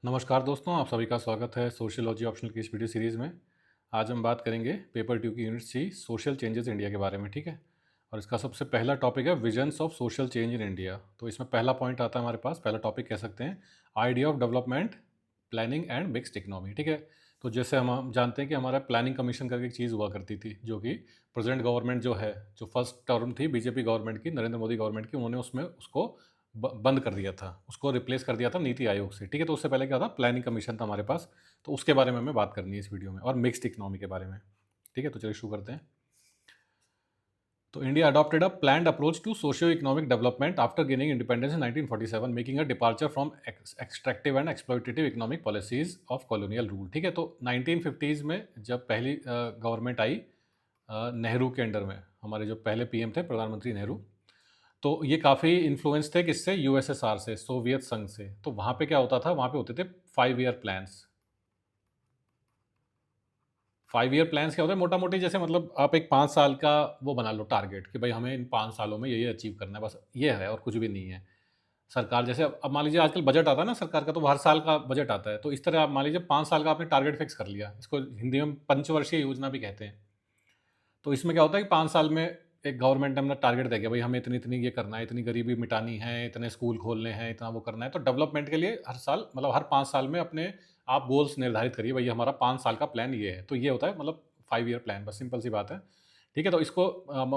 नमस्कार दोस्तों, आप सभी का स्वागत है सोशियोलॉजी ऑप्शनल की इस वीडियो सीरीज़ में। आज हम बात करेंगे पेपर 2 की unit C social changes India के बारे में, ठीक है? और इसका सबसे पहला टॉपिक है visions of social change in India. तो इसमें पहला पॉइंट आता है हमारे पास, पहला टॉपिक कह सकते हैं idea of development, planning and mixed economy, ठीक है? तो जैसे हम जानते हैं कि हमारा प्लानिंग कमीशन करके एक चीज़ हुआ करती थी, जो कि प्रेजेंट गवर्नमेंट जो है, जो फर्स्ट टर्म थी बीजेपी गवर्नमेंट की, नरेंद्र मोदी गवर्नमेंट की, उन्होंने उसमें उसको बंद कर दिया था, उसको रिप्लेस कर दिया था नीति आयोग से, ठीक है? तो उससे पहले क्या था, प्लानिंग कमीशन था हमारे पास। तो उसके बारे में हमें बात करनी है इस वीडियो में, और मिक्स्ड इकोनॉमी के बारे में, ठीक है? तो चलिए शुरू करते हैं। तो India adopted a planned approach to socio economic development after gaining independence in 1947, making a departure from extractive and exploitative economic policies of colonial rule, ठीक है? तो 1950s में जब पहली गवर्नमेंट आई नेहरू के अंडर में, हमारे जो पहले पीएम थे प्रधानमंत्री नेहरू, तो ये काफ़ी इन्फ्लुएंस थे किससे? यूएसएसआर से, सोवियत संघ से। तो वहाँ पे क्या होता था, वहाँ पे होते थे 5 ईयर प्लान्स। 5 ईयर प्लान्स क्या होता है? मोटा-मोटी जैसे मतलब आप एक 5 साल का वो बना लो टारगेट कि भई हमें इन 5 सालों में ये अचीव करना है, बस ये है और कुछ भी नहीं है। सरकार जैसे अब मान लीजिए आजकल बजट आता है ना सरकार का, तो वो हर साल का बजट आता है। तो इस तरह आप मान लीजिए 5 साल का आपने टारगेट फिक्स कर लिया। इसको हिंदी में पंचवर्षीय योजना भी कहते हैं। तो इसमें क्या होता है कि 5 साल में एक गवर्नमेंट ने अपना टारगेट दे दिया, भाई हमें इतनी-इतनी ये करना है, इतनी गरीबी मिटानी है, इतने स्कूल खोलने हैं, इतना वो करना है। तो डेवलपमेंट के लिए हर साल मतलब हर 5 साल में अपने आप गोल्स निर्धारित करिए, भई हमारा 5 साल का प्लान ये है। तो ये होता है मतलब 5 ईयर प्लान, बस सिंपल सी बात है। ठीक है? तो इसको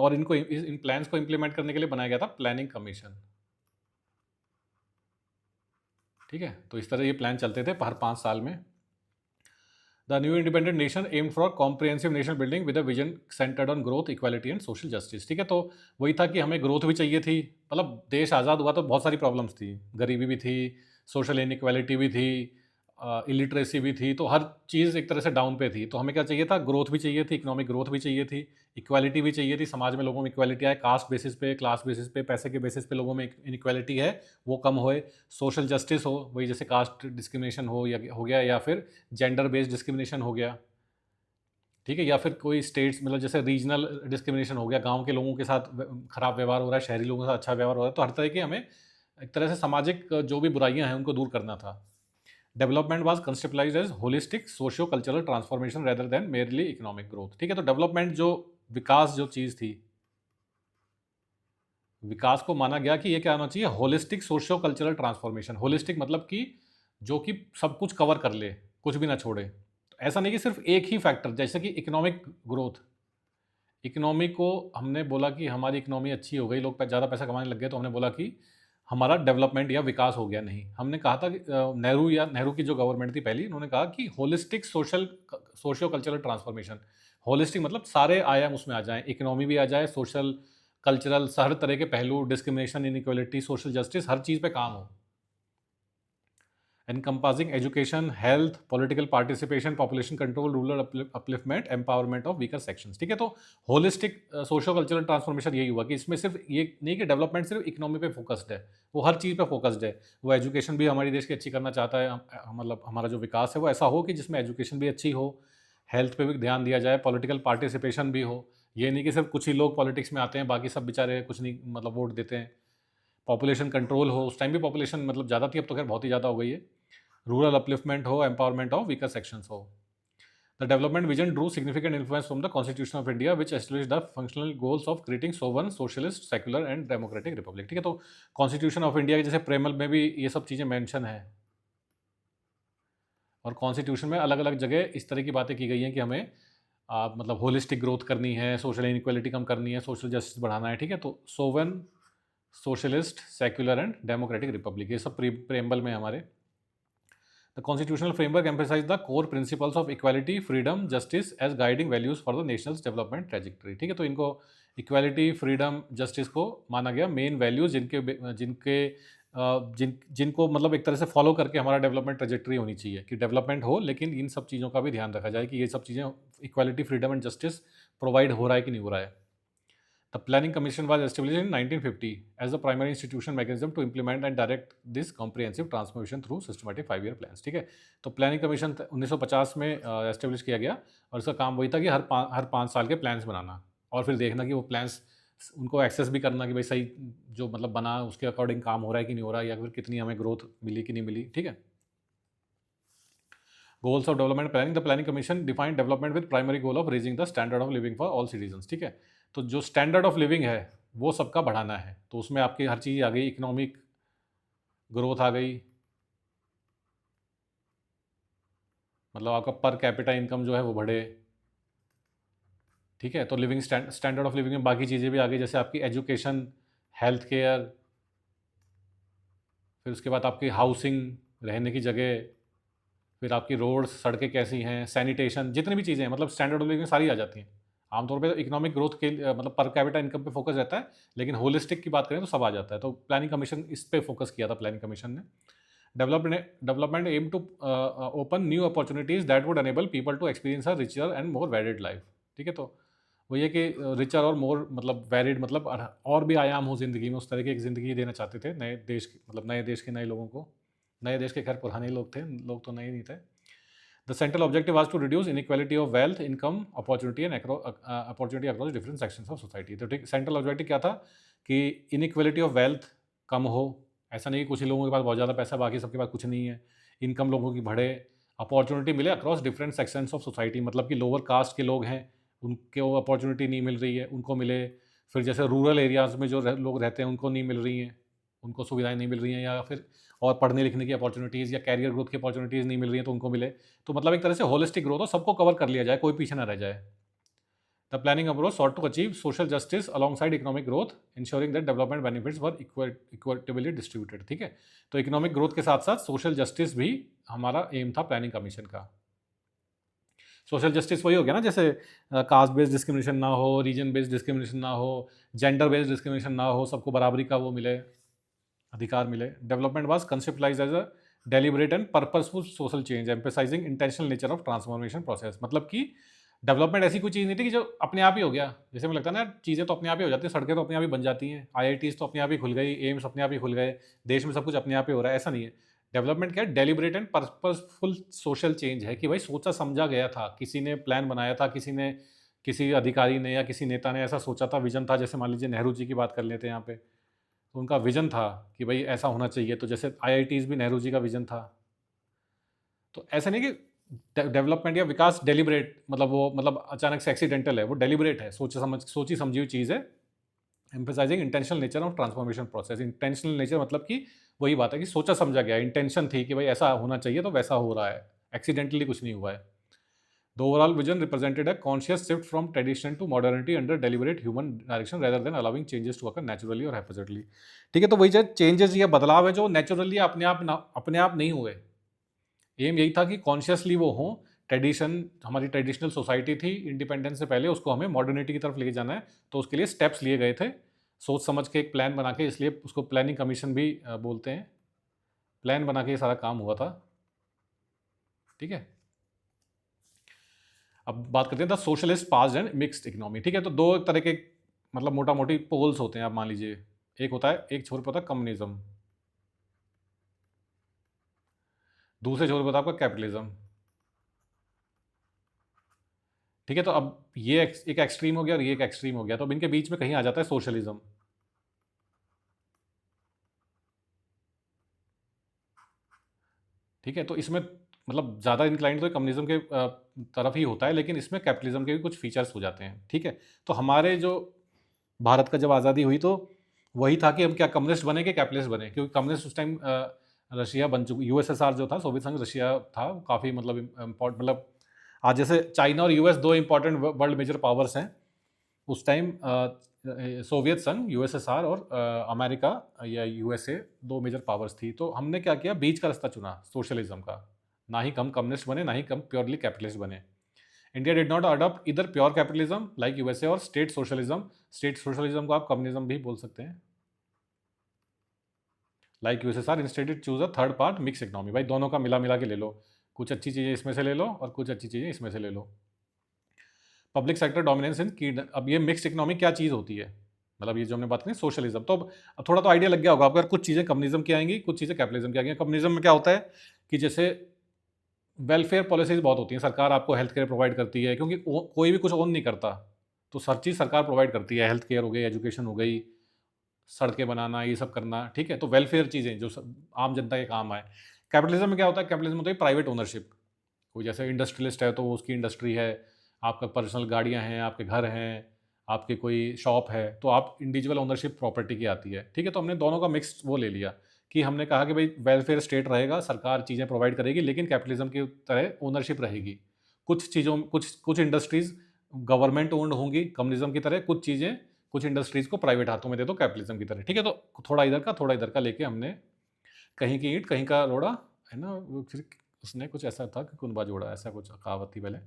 और इनको इन प्लान्स को इम्प्लीमेंट करने के लिए बनाया गया था प्लानिंग कमीशन। ठीक है? तो इस तरह ये प्लान चलते थे हर 5 साल में। The new independent nation aimed for comprehensive national building with a vision centered on growth, equality and social justice. ठीक है, तो वही था कि हमें ग्रोथ भी चाहिए थी। मतलब देश आज़ाद हुआ तो बहुत सारी प्रॉब्लम्स थी, गरीबी भी थी, सोशल इनइक्वालिटी भी थी, इलिटरेसी भी थी, तो हर चीज़ एक तरह से डाउन पे थी। तो हमें क्या चाहिए था, ग्रोथ भी चाहिए थी, इकोनॉमिक ग्रोथ भी चाहिए थी, इक्वालिटी भी चाहिए थी, समाज में लोगों में इक्वालिटी आए, कास्ट बेसिस पे, क्लास बेसिस पे, पैसे के बेसिस पे लोगों में इनइक्वालिटी है वो कम होए, सोशल जस्टिस हो, वही जैसे कास्ट डिस्क्रिमिनेशन हो या हो गया, या फिर जेंडर बेस्ड डिस्क्रिमिनेशन हो गया, ठीक है? या फिर कोई स्टेट्स मतलब जैसे रीजनल डिस्क्रिमिनेशन हो गया, गाँव के लोगों के साथ खराब व्यवहार हो रहा है, शहरी लोगों के साथ अच्छा व्यवहार हो रहा है, तो हर तरह की हमें एक तरह से सामाजिक जो भी बुराइयाँ हैं उनको दूर करना था। Development was conceptualised as holistic socio cultural transformation rather than merely economic growth, ठीक है? तो डेवलपमेंट जो विकास जो चीज़ थी, विकास को माना गया कि ये क्या होना चाहिए, holistic socio cultural transformation. Holistic मतलब कि जो कि सब कुछ कवर कर ले, कुछ भी ना छोड़े। तो ऐसा नहीं कि सिर्फ एक ही फैक्टर, जैसे कि इकोनॉमिक ग्रोथ, इकोनॉमी को हमने बोला कि हमारी इकोनॉमी अच्छी हो गई, लोग ज़्यादा पैसा कमाने लग गए, तो हमने बोला कि हमारा डेवलपमेंट या विकास हो गया, नहीं। हमने कहा था कि नेहरू की जो गवर्नमेंट थी पहली, उन्होंने कहा कि holistic socio cultural transformation. Holistic मतलब सारे आयाम उसमें आ जाएँ, इकोनॉमी भी आ जाए, सोशल, कल्चरल, हर तरह के पहलू, डिस्क्रिमिनेशन, इनइक्वालिटी, सोशल जस्टिस, हर चीज़ पे काम हो। encompassing education, health, political participation, population control, rural upliftment, empowerment of weaker sections, ठीक है? तो होलिस्टिक सोशो कल्चरल ट्रांसफॉर्मेशन यही हुआ कि इसमें सिर्फ ये नहीं कि डेवलपमेंट सिर्फ इकोनॉमी पे फोकस्ड है, वो हर चीज़ पे फोकस्ड है। वो एजुकेशन भी हमारी देश की अच्छी करना चाहता है, मतलब हमारा जो विकास है वो ऐसा हो कि जिसमें एजुकेशन भी अच्छी हो, हेल्थ पे भी ध्यान दिया जाए, पॉलिटिकल पार्टिसिपेशन भी हो। ये नहीं कि सिर्फ कुछ ही लोग पॉलिटिक्स में आते हैं, बाकी सब बेचारे कुछ नहीं मतलब वोट देते हैं। पॉपुलेशन कंट्रोल हो, उस टाइम भी पॉपुलेशन मतलब ज़्यादा थी, अब तो खैर बहुत ही ज़्यादा हो गई है। रूरल अपलिफ्टमेंट हो, एम्पावरमेंट ऑफ वीकर सेक्शंस हो। The development vision drew significant influence from the constitution of India which establish the functional goals of creating sovereign socialist secular and democratic republic, ठीक है? तो कॉन्स्टिट्यूशन ऑफ इंडिया के जैसे प्रेमल में भी ये सब चीज़ें मेंशन है, और कॉन्स्टिट्यूशन में अलग अलग जगह इस तरह की बातें की गई हैं कि हमें मतलब होलिस्टिक ग्रोथ करनी है, सोशल इनइक्वालिटी कम करनी है, सोशल जस्टिस बढ़ाना है, ठीक है? तो sovereign socialist secular and democratic republic, ये सब प्रेम्बल में हमारे। The constitutional framework emphasizes the core principles of equality, freedom, justice as guiding values for the nation's development trajectory, ठीक है? तो इनको इक्वालिटी, फ्रीडम, जस्टिस को माना गया मेन वैल्यूज, जिनको मतलब एक तरह से फॉलो करके हमारा डेवलपमेंट ट्रेजेक्टरी होनी चाहिए, कि डेवलपमेंट हो लेकिन इन सब चीज़ों का भी ध्यान रखा जाए कि ये सब चीज़ें, equality, freedom and justice provide हो रहा है कि नहीं हो रहा है। The Planning Commission was established in 1950 as the primary institutional mechanism to implement and direct this comprehensive transformation through systematic 5 year plans, ठीक है? तो प्लानिंग कमीशन 1950 में एस्टेब्लिश किया गया, और इसका काम वही था कि हर 5 साल के प्लान्स बनाना, और फिर देखना कि वो प्लान्स उनको एक्सेस भी करना कि भाई सही जो मतलब बना उसके अकॉर्डिंग काम हो रहा है कि नहीं हो रहा है, या फिर कितनी हमें ग्रोथ मिली कि नहीं मिली, ठीक है? Goals of development planning, the planning commission define development with primary goal of raising the standard of living for all citizens, ठीक है। तो जो स्टैंडर्ड ऑफ लिविंग है वो सबका बढ़ाना है, तो उसमें आपकी हर चीज़ आ गई, इकोनॉमिक ग्रोथ आ गई, मतलब आपका पर कैपिटा इनकम जो है वो बढ़े, ठीक है। तो लिविंग स्टैंडर्ड ऑफ लिविंग में बाकी चीज़ें भी आ गई, जैसे आपकी एजुकेशन, हेल्थ केयर, फिर उसके बाद आपकी हाउसिंग, रहने की जगह, फिर आपकी रोड्स, सड़कें कैसी हैं, सैनिटेशन, जितनी भी चीज़ें हैं, मतलब स्टैंडर्ड ऑफ लिविंग में सारी आ जाती हैं। आमतौर पे इकोनॉमिक ग्रोथ के मतलब पर कैपिटा इनकम पे फोकस रहता है, लेकिन होलिस्टिक की बात करें तो सब आ जाता है। तो प्लानिंग कमीशन इस पे फोकस किया था, प्लानिंग कमीशन ने। Development aim to open new opportunities that would enable people to experience a richer and more valid life, ठीक है। तो वो ये कि रिचर और मोर मतलब वैलिड, मतलब और भी आयाम हो ज़िंदगी में, उस तरह की एक ज़िंदगी देना चाहते थे नए देश मतलब नए देश के नए लोगों को। नए देश के खैर पुराने लोग थे, लोग तो नए नहीं थे। The central objective was to reduce inequality of wealth, income, opportunity and opportunity across different sections of society. तो ठीक, सेंट्रल ऑब्जेक्टिव क्या था कि इनइक्वालिटी ऑफ वेल्थ कम हो। ऐसा नहीं कि कुछ ही लोगों के पास बहुत ज़्यादा पैसा, बाकी सबके पास कुछ नहीं है। इनकम लोगों की बढ़े, अपॉर्चुनिटी मिले across different sections of society, मतलब कि लोअर कास्ट के लोग हैं, उनको अपॉर्चुनिटी नहीं मिल रही है, उनको मिले। फिर जैसे रूरल एरियाज़ में जो लोग रहते हैं उनको नहीं मिल रही हैं, उनको सुविधाएं नहीं मिल रही हैं, या फिर और पढ़ने लिखने की अपॉर्चुनिटीज़ या कैरियर ग्रोथ की अपॉर्चुनिटीज़ नहीं मिल रही हैं तो उनको मिले। तो मतलब एक तरह से होलिस्टिक ग्रोथ हो, सबको कवर कर लिया जाए, कोई पीछे ना रह जाए। The planning approach sought to achieve social justice alongside economic growth, ensuring that development benefits were equitably distributed, ठीक है। तो इकोनॉमिक ग्रोथ के साथ साथ सोशल जस्टिस भी हमारा एम था प्लानिंग कमीशन का। सोशल जस्टिस वही हो गया ना, जैसे कास्ट बेस्ड डिस्क्रिमिनेशन ना हो, रीजन बेस्ड डिस्क्रिमिनेशन ना हो, जेंडर बेस्ड डिस्क्रिमिनेशन ना हो, सबको बराबरी का वो मिले, अधिकार मिले। Development was conceptualised as a deliberate and purposeful social change emphasising intentional nature of transformation process, मतलब कि डेवलपमेंट ऐसी कोई चीज़ नहीं थी कि जो अपने आप ही हो गया। जैसे मुझे लगता है ना, चीज़ें तो अपने आप ही हो जाती हैं, सड़कें तो अपने आप ही बन जाती हैं, आईआईटीज़ तो अपने आप ही खुल गई, एम्स अपने आप ही खुल गए, देश में सब कुछ अपने आप ही हो रहा है, ऐसा नहीं है। डेवलपमेंट क्या है, deliberate and purposeful social change है, कि भाई सोचा समझा गया था, किसी ने प्लान बनाया था, किसी अधिकारी ने या किसी नेता ने ऐसा सोचा था, विजन था। जैसे मान लीजिए नेहरू जी की बात कर लेते हैं यहाँ पे, तो उनका विजन था कि भाई ऐसा होना चाहिए, तो जैसे आईआईटीज़ भी नेहरू जी का विजन था। तो ऐसा नहीं कि डेवलपमेंट या विकास डेलिबरेट, मतलब वो मतलब अचानक से एक्सीडेंटल है, वो डेलिबरेट है, सोची समझी हुई चीज़ है। Emphasizing intentional nature of transformation process. Intentional nature मतलब कि वही बात है कि सोचा समझा गया, इंटेंशन थी कि भाई ऐसा होना चाहिए तो वैसा हो रहा है, एक्सीडेंटली कुछ नहीं हुआ है। The overall vision represented a conscious shift from tradition to modernity under deliberate human direction rather than allowing changes to occur naturally or haphazardly, ठीक है। तो वही जो चेंजेस या बदलाव है जो नेचुरली अपने आप नहीं हुए। एम यही था कि कॉन्शियसली वो हों। ट्रेडिशन, हमारी ट्रेडिशनल सोसाइटी थी इंडिपेंडेंस से पहले, उसको हमें मॉडर्निटी की तरफ लेके जाना है, तो उसके लिए स्टेप्स लिए गए थे, सोच समझ के एक प्लान बना के, इसलिए उसको प्लानिंग कमीशन भी बोलते हैं। प्लान बना के ये सारा काम हुआ था, ठीक है। अब बात करते हैं the socialist past and mixed economy, ठीक है। तो दो तरह के मतलब मोटा मोटी पोल्स होते हैं, आप मान लीजिए। एक होता है, एक छोर पे होता है कम्युनिज्म, दूसरे छोर पे होता है आपका कैपिटलिज्म, ठीक है। तो अब ये एक एक्सट्रीम हो गया और ये एक एक्सट्रीम हो गया, तो अब इनके बीच में कहीं आ जाता है सोशलिज्म, ठीक है। तो इसमें मतलब ज़्यादा इंक्लाइंड तो कम्युनिज्म के तरफ ही होता है, लेकिन इसमें कैपिटलिज्म के भी कुछ फीचर्स हो जाते हैं, ठीक है। तो हमारे जो भारत का जब आज़ादी हुई तो वही था कि हम क्या कम्युनिस्ट बने कि कैपिटलिस्ट बने, क्योंकि कम्युनिस्ट उस टाइम रशिया बन चुकी, यूएसएसआर जो था, सोवियत संघ रशिया था, काफ़ी मतलब मतलब आज जैसे चाइना और यूएस दो इंपॉर्टेंट वर्ल्ड मेजर पावर्स हैं, उस टाइम सोवियत संघ, यूएसएसआर और अमेरिका या यूएसए दो मेजर पावर्स थी। तो हमने क्या किया, बीच का रास्ता चुना सोशलिज्म का। ना ही कम कम्युनिस्ट बने, ना ही कम प्योरली कैपिटलिस्ट बने। इंडिया डिड नॉट अडॉप्ट इधर प्योर कैपिटलिज्म लाइक यूएसए और स्टेट सोशलिज्म। स्टेट सोशलिज्म को आप कम्युनिज्म भी बोल सकते हैं, like USSR. Instead it choose a third part mix economy, भाई दोनों का मिला मिला के ले लो, कुछ अच्छी चीज़ें इसमें से ले लो और कुछ अच्छी चीज़ें इसमें से ले लो। पब्लिक सेक्टर डोमिनेंस इन की। अब ये मिक्स इकोनॉमी क्या चीज़ होती है, मतलब ये जो हमने बात करी सोशलिज्म, तो अब थोड़ा तो आइडिया लग गया होगा आपको, अगर कुछ चीज़ें कम्युनिज्म की आएंगी, कुछ चीज़ें कैपिटलिज्म की आएंगी। कम्युनिज्म में क्या होता है कि जैसे वेलफेयर पॉलिसीज बहुत होती हैं, सरकार आपको हेल्थ केयर प्रोवाइड करती है, क्योंकि कोई भी कुछ ओन नहीं करता, तो हर चीज़ सरकार प्रोवाइड करती है, हेल्थ केयर हो गई, एजुकेशन हो गई, सड़कें बनाना, ये सब करना, ठीक है। तो वेलफेयर चीज़ें जो आम जनता के काम आए। कैपिटलिज्म में क्या होता है, कैपिटलिज्म होता है प्राइवेट ओनरशिप, कोई जैसे इंडस्ट्रियलिस्ट है तो वो उसकी इंडस्ट्री है, आपका पर्सनल गाड़ियाँ हैं, आपके घर हैं, आपकी कोई शॉप है, तो आप इंडिविजुअल ओनरशिप प्रॉपर्टी की आती है, ठीक है? तो हमने दोनों का मिक्स वो ले लिया कि हमने कहा कि भाई वेलफेयर स्टेट रहेगा, सरकार चीज़ें प्रोवाइड करेगी, लेकिन कैपिटलिज्म की तरह ओनरशिप रहेगी। कुछ चीज़ों कुछ कुछ इंडस्ट्रीज़ गवर्नमेंट ओन्ड होंगी कम्युनिज्म की तरह, कुछ चीज़ें कुछ इंडस्ट्रीज़ को प्राइवेट हाथों में दे दो कैपिटलिज्म की तरह, ठीक है? तो थोड़ा इधर का, थोड़ा इधर का लेके हमने कहीं की ईंट, कहीं का रोड़ा, है ना? वो फिर उसने कुछ ऐसा था कि कुनबा जोड़ा, ऐसा कुछ कहावत थी पहले।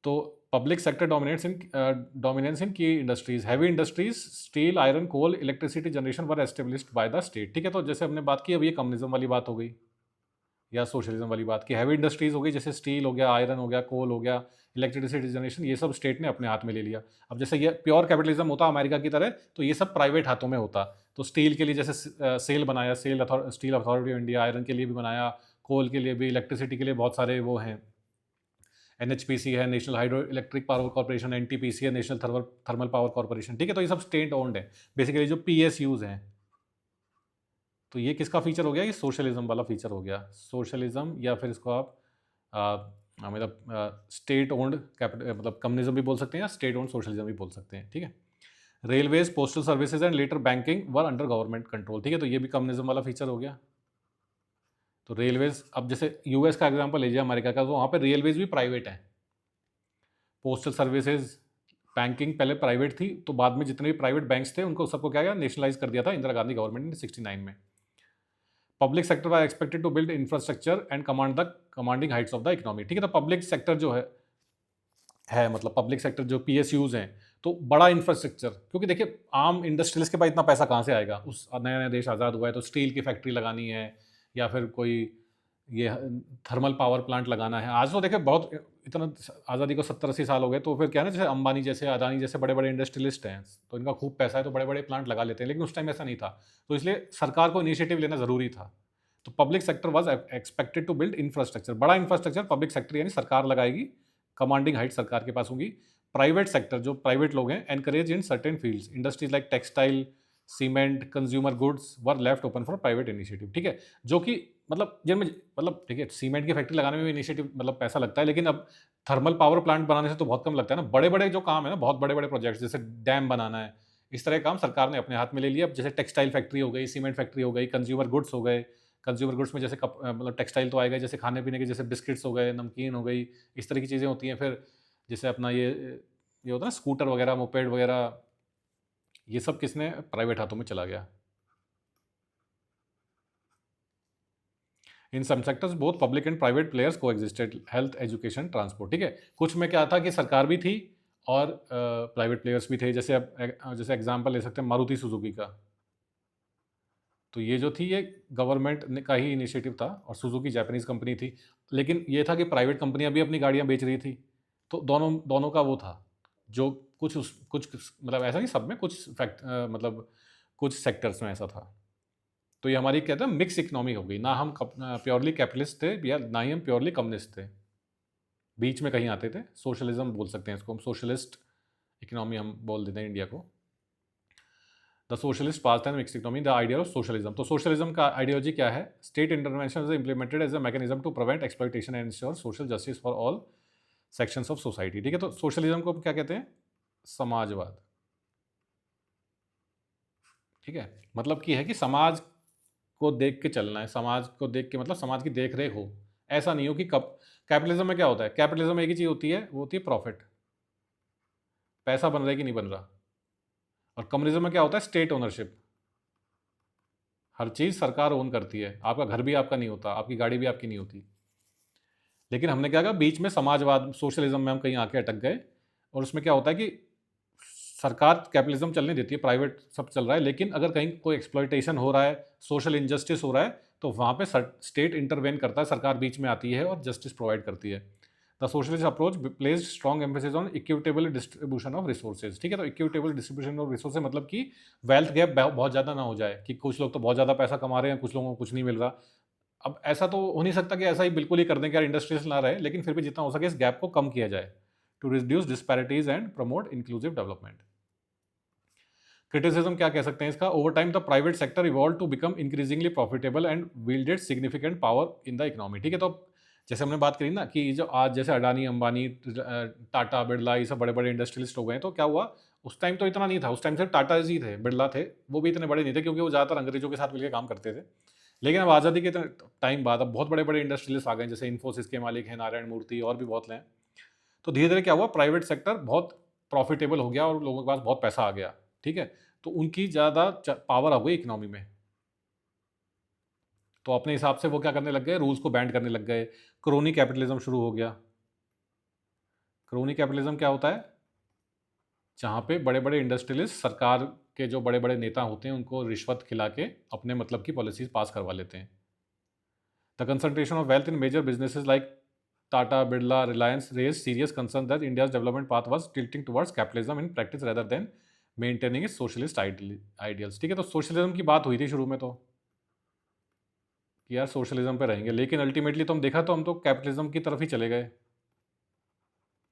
तो public sector dominance in key industries, heavy industries, steel, iron, coal, electricity generation were established by the state, ठीक है? तो जैसे हमने बात की, अब ये कम्युनिज्म वाली बात हो गई या सोशलिज्म वाली बात की। हैवी इंडस्ट्रीज हो गई, जैसे स्टील हो गया, आयरन हो गया, कोल हो गया, इलेक्ट्रिसिटी जनरेशन, ये सब स्टेट ने अपने हाथ में ले लिया। अब जैसे ये प्योर कैपिटलिज्म होता अमेरिका की तरह, तो ये सब प्राइवेट हाथों में होता। तो स्टील के लिए जैसे सेल बनाया, steel authority of India, iron के लिए भी बनाया, कोल के लिए भी, इलेक्ट्रिसिटी के लिए बहुत सारे वो हैं, एनएचपीसी है, national hydro electric power corporation, NTPC है, नेशनल थर्मल पावर कॉर्पोरेशन, ठीक है? तो ये सब स्टेट ओन्ड है बेसिकली, जो पीएसयूज हैं। तो ये किसका फीचर हो गया? ये सोशलिज्म वाला फीचर हो गया। सोशलिज्म, या फिर इसको आप मतलब स्टेट ओन्ड कैपिटल, मतलब कम्युनिज्म भी बोल सकते हैं या स्टेट ओन्ड सोशलिज्म भी बोल सकते हैं, ठीक है? Railways, postal services and later banking were under government control, ठीक है? तो ये भी कम्युनिज्म वाला फीचर हो गया। तो रेलवेज, अब जैसे यूएस का एग्जांपल लीजिए, अमेरिका का, तो वहाँ पे रेलवेज भी प्राइवेट है। पोस्टल सर्विसेज, बैंकिंग पहले प्राइवेट थी, तो बाद में जितने भी प्राइवेट बैंक्स थे उनको सबको क्या किया, नेशनलाइज कर दिया था इंदिरा गांधी गवर्नमेंट ने 69 में। Public sector was expected to build infrastructure and commanding heights of the economy, ठीक है? तो पब्लिक सेक्टर जो है मतलब पब्लिक सेक्टर जो पीएसयूज हैं, तो बड़ा इंफ्रास्ट्रक्चर, क्योंकि देखिए आम इंडस्ट्रियलिस्ट के पास इतना पैसा कहाँ से आएगा? उस नया नया देश आज़ाद हुआ है, तो स्टील की फैक्ट्री लगानी है, या फिर कोई ये थर्मल पावर प्लांट लगाना है। आज तो देखिए बहुत इतना, आज़ादी को 70-80 साल हो गए, तो फिर क्या है ना, जैसे अंबानी जैसे, अदानी जैसे बड़े बड़े इंडस्ट्रियलिस्ट हैं, तो इनका खूब पैसा है, तो बड़े बड़े प्लांट लगा लेते हैं, लेकिन उस टाइम ऐसा नहीं था। तो इसलिए सरकार को इनिशिएटिव लेना ज़रूरी था। तो public sector was expected to build infrastructure, बड़ा इंफ्रास्ट्रक्चर पब्लिक सेक्टर यानी सरकार लगाएगी, कमांडिंग हाइट सरकार के पास होंगी। प्राइवेट सेक्टर, जो प्राइवेट लोग हैं, encourage in certain fields, industries like textile, cement, consumer goods were left open for private initiative, ठीक है? जो कि मतलब जिनमें, मतलब ठीक है, सीमेंट की फैक्ट्री लगाने में भी इनिशिएटिव मतलब पैसा लगता है, लेकिन अब थर्मल पावर प्लांट बनाने से तो बहुत कम लगता है ना। बड़े बड़े जो काम है ना, बहुत बड़े बड़े प्रोजेक्ट्स, जैसे डैम बनाना है, इस तरह के काम सरकार ने अपने हाथ में ले लिया। अब जैसे टेक्सटाइल फैक्ट्री हो गई, सीमेंट फैक्ट्री हो गई, कंज्यूमर गुड्स हो गए। कंज्यूमर गुड्स में जैसे मतलब टेक्सटाइल तो आएगा, जैसे खाने पीने के, जैसे बिस्किट्स हो गए, नमकीन हो गई, इस तरह की चीज़ें होती हैं। फिर जैसे अपना ये होता है ना, स्कूटर वगैरह, मोपेड वगैरह, ये सब किसने, प्राइवेट हाथों में चला गया। In some sectors both public and private players coexisted, health, education, transport, ठीक है? कुछ में क्या था कि सरकार भी थी और प्राइवेट प्लेयर्स भी थे। जैसे अब जैसे एग्जांपल ले सकते हैं मारुति सुजुकी का। तो ये जो थी, ये गवर्नमेंट ने का ही इनिशिएटिव था, और सुजुकी जापानीज़ कंपनी थी, लेकिन ये था कि प्राइवेट कंपनियां भी अपनी गाड़ियां बेच रही थी। तो दोनों दोनों का वो था, जो कुछ मतलब ऐसा नहीं सब में, कुछ मतलब कुछ सेक्टर्स में ऐसा था। तो ये हमारी कहते हैं मिक्स इकोनॉमी हो गई, ना हम प्योरली कैपिटलिस्ट थे, या ना ही हम प्योरली कम्युनिस्ट थे, बीच में कहीं आते थे। सोशलिज्म बोल सकते हैं इसको हम, सोशलिस्ट इकोनॉमी हम बोल देते हैं इंडिया को। The socialist past and mix economy, the idea of socialism. तो सोशलिज्म का आइडियोलॉजी क्या है? State intervention is implemented as a mechanism to prevent exploitation and ensure social justice for all sections of society, ठीक है? तो socialism को हम क्या कहते हैं? समाजवाद, ठीक है? मतलब कि है कि समाज को देख के चलना है, समाज को देख के, मतलब समाज की देख रेख हो। ऐसा नहीं हो कि कब, कैपिटलिज्म में क्या होता है? कैपिटलिज्म में एक ही चीज़ होती है, वो होती है प्रॉफिट, पैसा बन रहा है कि नहीं बन रहा। और कम्युनिज्म में क्या होता है? स्टेट ओनरशिप, हर चीज़ सरकार ओन करती है, आपका घर भी आपका नहीं होता, आपकी गाड़ी भी आपकी नहीं होती। लेकिन हमने क्या कहा, बीच में समाजवाद, सोशलिज्म में हम कहीं आके अटक गए। और उसमें क्या होता है कि सरकार कैपिटलिज्म चलने देती है, प्राइवेट सब चल रहा है, लेकिन अगर कहीं कोई एक्सप्लॉइटेशन हो रहा है, सोशल इनजस्टिस हो रहा है, तो वहाँ पे स्टेट इंटरवेन करता है, सरकार बीच में आती है और जस्टिस प्रोवाइड करती है। The socialist approach place strong emphasis on equitable distribution of resources, ठीक है? तो इक्विटेबल डिस्ट्रीब्यूशन ऑफ रिसोर्सेज मतलब कि वेल्थ गैप बहुत ज़्यादा ना हो जाए, कि कुछ लोग तो बहुत ज़्यादा पैसा कमा रहे हैं, कुछ लोगों को कुछ नहीं मिल रहा। अब ऐसा तो हो नहीं सकता कि ऐसा ही बिल्कुल ही कर दें कि यार इंडस्ट्रीज ना रहे, लेकिन फिर भी जितना हो सके इस गैप को कम किया जाए, to reduce disparities and promote inclusive development. Criticism क्या कह सकते हैं इसका? Over time the private sector evolve to become increasingly profitable and wielded significant power in the economy, ठीक है? तो जैसे हमने बात करी ना कि जो आज जैसे अडानी, अंबानी, टाटा, बिरला, ये सब बड़े-बड़े इंडस्ट्रियलिस्ट हो गए हैं, तो क्या हुआ, उस टाइम तो इतना नहीं था, उस टाइम सिर्फ टाटाज़ ही थे, बिरला थे, वो भी इतने बड़े नहीं थे क्योंकि वो ज़्यादातर अंग्रेज़ों के साथ मिलके काम करते थे। लेकिन अब आज़ादी के टाइम बाद अब बहुत बड़े-बड़े इंडस्ट्रियलिस्ट आ गए हैं, जैसे इन्फोसिस के मालिक हैं नारायण मूर्ति और भी बहुत हैं। तो धीरे-धीरे क्या हुआ, प्राइवेट सेक्टर बहुत प्रॉफिटेबल हो गया और लोगों के पास बहुत पैसा आ गया, ठीक है? तो उनकी ज़्यादा पावर आ गई इकोनॉमी में। तो अपने हिसाब से वो क्या करने लग गए, रूल्स को बैंड करने लग गए, क्रोनी कैपिटलिज्म शुरू हो गया। क्रोनी कैपिटलिज्म क्या होता है? जहाँ पे बड़े-बड़े इंडस्ट्रियलिस्ट सरकार के जो बड़े-बड़े नेता होते हैं, उनको रिश्वत खिला के अपने मतलब की पॉलिसीज़ पास करवा लेते हैं। The concentration of wealth in major businesses like Tata, Birla, Reliance raised serious concern that India's development path was tilting towards capitalism in practice rather than maintaining its socialist ideals. ठीक है, तो सोशलिज्म की बात हुई थी शुरू में तो, कि यार सोशलिज्म पे रहेंगे, लेकिन अल्टीमेटली तो हम देखा तो हम तो कैपिटलिज्म की तरफ ही चले गए।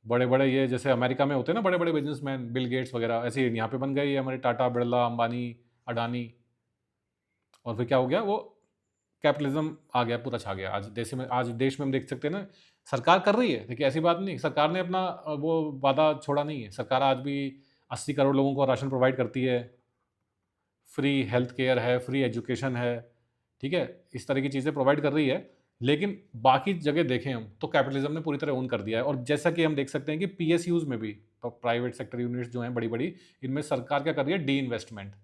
बड़े-बड़े ये जैसे अमेरिका में होते हैं ना बड़े-बड़े बिज़नेसमैन, बिल गेट्स वगैरह, ऐसे ही यहाँ पे बन गए ये हमारे टाटा, बिरला, अंबानी, अडानी। और फिर क्या हो गया, वो कैपिटलिज्म आ गया, पूरा छा गया। आज देश में हम देख सकते हैं ना, सरकार कर रही है, देखिए ऐसी बात नहीं, सरकार ने अपना वो वादा छोड़ा नहीं है। सरकार आज भी 80 करोड़ लोगों को राशन प्रोवाइड करती है, फ्री हेल्थ केयर है, फ्री एजुकेशन है, ठीक है? इस तरह की चीज़ें प्रोवाइड कर रही है। लेकिन बाकी जगह देखें हम, तो कैपिटलिज्म ने पूरी तरह ओन कर दिया है। और जैसा कि हम देख सकते हैं कि पीएसयूज़ में भी, प्राइवेट सेक्टर यूनिट्स जो हैं बड़ी-बड़ी, इनमें सरकार क्या कर रही है, डी इन्वेस्टमेंट।